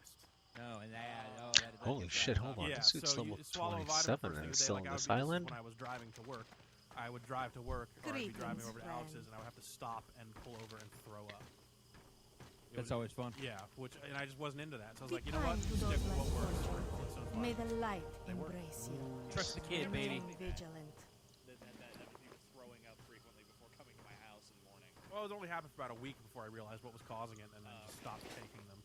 No, and that Holy gives shit, that hold up. on. Yeah, This dude's so you level swallow a vitamin 27 first and thing is of the day, still like on I would this do island? When I was driving to work, I would drive to work, or I'd be driving Greetings, over to friend. Alex's, and I would have to stop and pull over and throw up. That's always fun. Yeah, and I just wasn't into that. So I was Be like, you know what? kind to Stick those with what less works. fortunate. Flintstones May vitamins. the light They work. embrace you. Trust the kid, baby. Remain vigilant. That was you throwing up frequently before coming to my house in the morning. Well, it only happened for about a week before I realized what was causing it, and then just stopped taking them.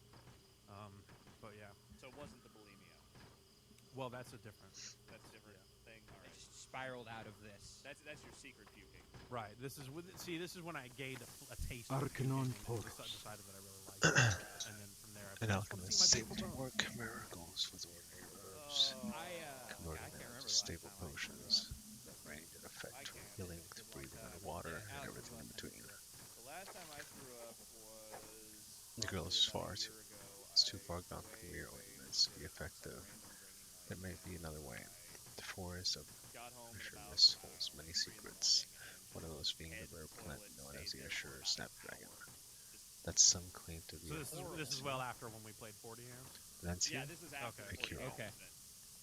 But yeah, So it wasn't the bulimia. well, that's a difference. That's a different thing. All I right. just spiraled out of this. That's your secret puking. Right. This is when I gained a taste. Arcanon of puking and Porus. decided that I really liked it, and then from there, I An just wanted to alchemist see my able to people work miracles with ordinary herbs, I converting can't them remember to the last stable time I threw potions, range and effect I from can't. healing to breathing underwater and Alex everything in was between. The last time I threw up was. The girl is probably far about a too. year ago. It's too I far gone for way, mere way, ordinance to be way effective. before There may be another way. The forest of got home at about, Assuredness holds many 3 in the secrets. morning, One of those being the head rare full, plant it known as stayed the there for Assure about an Snapdragon. hour. That's some claim to be So a this is well after when we played 40 hands. That's Yeah, you? this is after Okay. the 40 Okay. incident.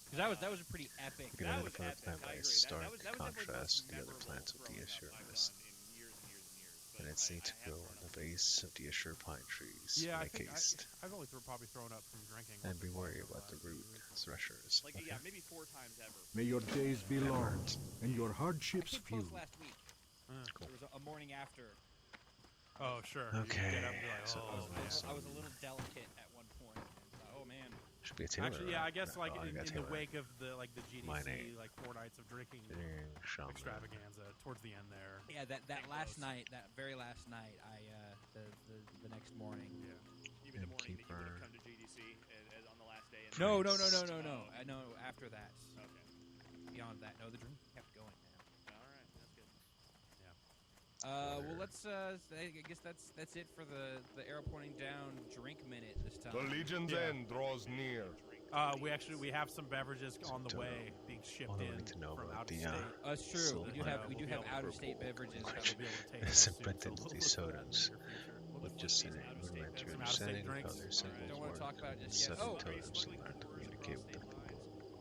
Because that was a pretty epic. You can That was identify the epic, plant I by agree. its stark That was definitely the contrast most to the other memorable plants of the throwing up Assure I've list. done in years and years and years. And But its need to I grow have on thrown the up base of the Assure pine trees. Yeah, I make think haste. I've only probably thrown up from drinking. And once be or twice wary over about the last root few weeks. threshers. Like, Okay. yeah, maybe 4 times ever. May your days be That long hurts. and your I hardships did few. post last week. Cool. There was a morning after. Oh, sure. Okay, You get up and be like, so oh, it was man. nice. I was a little delicate at one point. And thought, oh man. Should be a Taylor. Actually, yeah, I right? guess like Oh, I in got the Taylor. wake of the GDC, My name. like 4 nights of drinking Shaman. extravaganza towards the end there. Yeah, that Getting last close. night, that very last night, the next morning. Yeah. You mean the morning that you would Innkeeper. have come to GDC and on the last day? And No, Priest. no. Oh, okay. No, after that. Okay. Beyond that, no, the drink kept going, man. All right, that's good. Well, let's. I guess that's it for the arrow pointing down drink minute this time. The Legion's Yeah. end draws near. We have some beverages on the way being shipped All I in need to know from about out of the, state. It's true. So We do we'll have be able to out-of-state beverages. We'll be able to taste It's soon, invented so into look these for that in the sodas. near future. Look just in it, out-of-state rudimentary beverages. Some out-of-state understanding of drinks. how their symbols Don't wanna work. talk about it just yet. Seven Oh! totems to learn to communicate with them.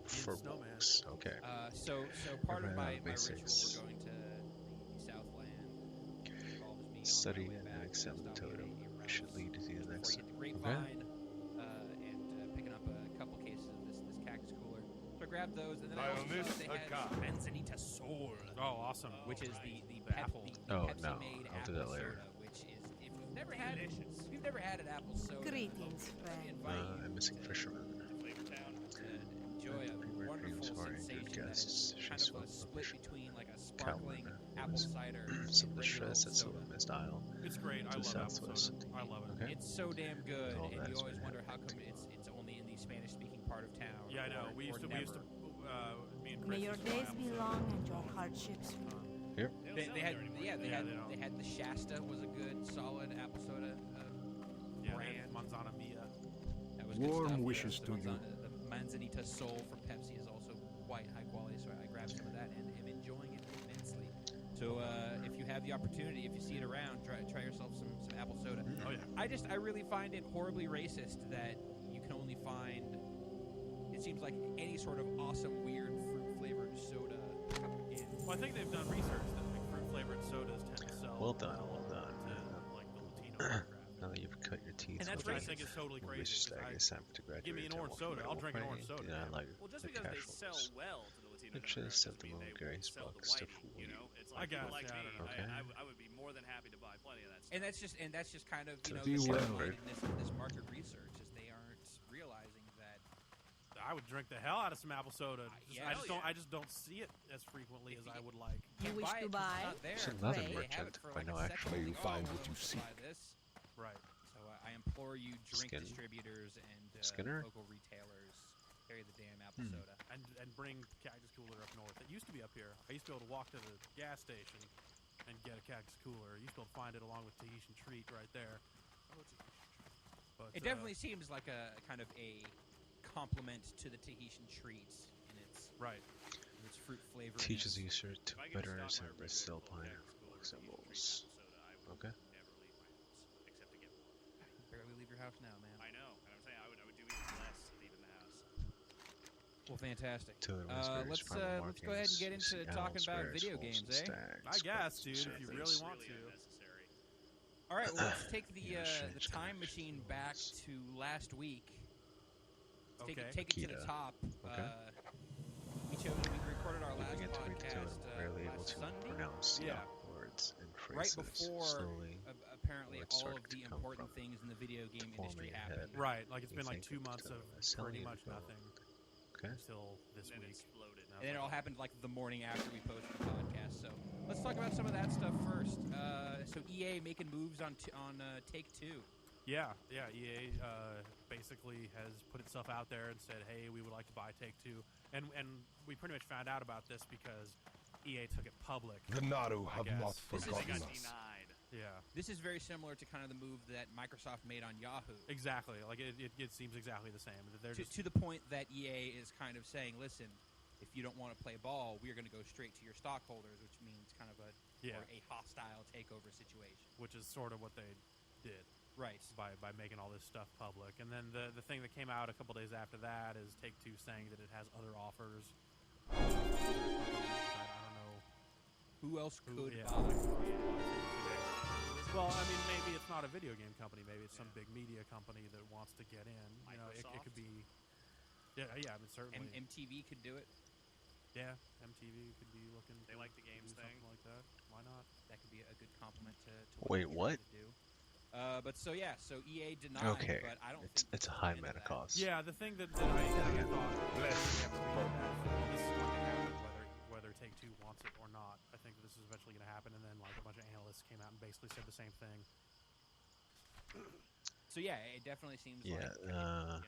For Snowman. books, okay. So part of Right my on ritual basics. for going to the Southland involves me Study on my way and back accept the stopping at totem. 8 It should rounds lead to the before next. you hit the grapevine, and picking up a couple cases of this cactus cooler. So I grabbed those, and then I also Ionis saw that they had Aka. Manzanita Soul, Oh, awesome. which is right. the apple. Oh, Pepsi no, made I'll do apple that later. soda, which is if you've never had Delicious. if you've never had an apple soda, Greetings, let me friend. invite you I'm missing fisherman. Flavor Town. to enjoy a Premier wonderful dreams are sensation good that guests. is kind She's of a one of split the between like a sparkling Calvin, apple cider Some and of the regular stress that's soda. on missed aisle. It's great. I To the love apple southwest soda. of the I love it. Okay. It's so damn good, All and that's you always been wonder how come happening. it's only in the Spanish-speaking part of town. Yeah, I know. or- We or used to never. me and Chris May your used to buy days apple be soda long all and your the time. hardships few. Here? They don't They sell had, there anymore. yeah, they Yeah, had, they don't. they had the Shasta was a good, solid apple soda. Yeah, Brand. Manzana Mia. That was good Warm stuff. wishes the to you. The Manzanita Soul from Pepsi is also quite high quality, so I grabbed some of that and am enjoying it immensely. So if you have the opportunity, if you see it around, try yourself some apple soda. Oh, yeah. I really find it horribly racist that you can only find, it seems like, any sort of awesome, weird, fruit-flavored soda in... Well, I think they've done research that like, fruit-flavored sodas tend to sell Well done, well to done. like the Latino demographic. Now that you've cut your teeth, And that's Which I racist. think is totally we wish crazy. 'cause I I- guess time to graduate. give me an to orange more soda, I'll drink an middle orange soda, grade. Yeah, man. like Well, just the because they sell casuals. well to the Latino It should have demographic said doesn't the mean little they grace won't sell to box to whitey, fool you you. know? It's I like people guess, like yeah, I me. don't know. I would be more than happy to buy plenty of that stuff. And that's just kind of, you know, Be the well. bottom line in this market research is they aren't realizing that I would drink the hell out of some apple soda. yeah. I just don't see it as frequently as I would like. You wish to it 'cause buy? it's not there. There's another They have merchant it for I like know a second, actually. and You think, find oh, what you let's seek. buy this. Right. So I implore you, drink Skin. distributors and Skinner? local retailers, carry the damn apple Hmm. soda. And bring Cactus Cooler up north. It used to be up here. I used to be able to walk to the gas station and get a Cactus Cooler. I used to be able to find it along with Tahitian Treat right there. But, It definitely seems like a kind of a compliment to the Tahitian treats in its right. fruit flavor. Teaches you to If I get to bitterness stock and my the still regular pine Cactus Cooler with symbols. free apple soda, I would Okay. never leave my house except to get more. Barely leave your house now, man. I know, and I'm saying I would do even less leaving the house. Well, fantastic. Taylor Winsberg's Let's primal let's go ahead and get markings, into see talking owls, about bears, video wolves, games, and eh? stags, I guess, birds, dude, if you serpents. really want Really to. unnecessary. All right, well, let's take the Yeah, the strange time connections. machine back to last week. Let's Okay. take it to the Akita. top. Okay. We recorded our last Moving into podcast retail, rarely able last to Sunday, pronounce Yeah. words and right phrases. before Slowly, apparently words all start of to the come important from things in the video game forming industry ahead. happened. Right, like it's You been like think 2 it's months kind of of a silly pretty much info. nothing Okay. until this And then week. exploded. And then it all happened like the morning after we posted the podcast. So let's talk about some of that stuff first. So EA making moves on Take-Two. Yeah, EA basically has put itself out there and said, hey, we would like to buy Take-Two. And we pretty much found out about this because EA took it public. The Naru I have guess. not Because they forgotten got us. denied. Yeah, This is very similar to kind of the move that Microsoft made on Yahoo. exactly. Like it seems exactly the same. They're just To the point that EA is kind of saying, listen, if you don't want to play ball, we're going to go straight to your stockholders, which means kind of or a hostile takeover situation. which is sort of what they did Right. by making all this stuff public. And then the thing that came out a couple days after that is Take-Two saying that it has other offers. I don't know Who else who. could Yeah. buy? Well, I mean, maybe it's not a video game company. Maybe it's some big media company that wants to get in. You know, it Microsoft? could be. Yeah, I mean, certainly. MTV could do it. Yeah, MTV could be looking. They to like the games do thing. something like that. Why not? That could be a good compliment to Wait, they're what? trying to do. But so EA denied, Okay, but I don't think it's a they're high into meta that. cost. Yeah, the thing that I thought this is going to happen, whether Take-Two wants it or not. I think that this is eventually going to happen, and then like a bunch of analysts came out and basically said the same thing. So yeah, it definitely seems Yeah, like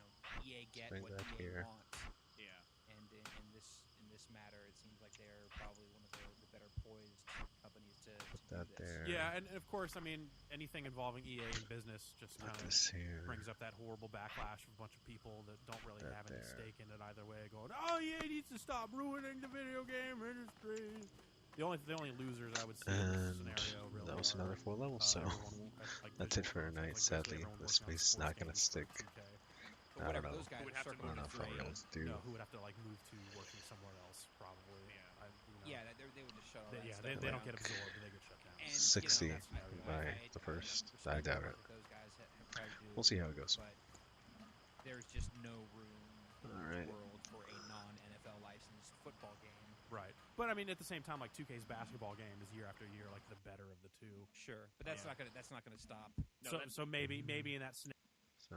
EA get bring what that EA here. wants, Yeah. and in this matter, it seems like they're probably one of the better poised companies to that do this. there. Yeah, and of course, I mean, anything involving EA in business just Put kind of this here. brings up that horrible backlash of a bunch of people that don't really That have any there. stake in it either way, going, "Oh, EA needs to stop ruining the video game industry." The only losers I would see in this And scenario really that was are, another 4 levels, so everyone, like that's it visual for concepts, tonight. like basically Sadly, everyone the working on space is not sports gonna games for stick. 2K. But I whatever, don't know. those guys Who would are have to I circling don't know the if I'll be drain. able to do. No, who would have to like move to working somewhere else, probably. Yeah. Yeah, they would just shut all that Yeah, stuff they don't down. get absorbed, they get shut down. And, 60 you know, by I the first. respect I doubt the it. work that those guys have tried to do, We'll see how it goes. but there's just no room in Alright. the world for a non-NFL licensed football game. Right. But I mean, at the same time, like 2K's basketball game is year after year like the better of the two. Sure, but that's Yeah. not gonna stop. No, So maybe in that scenario. So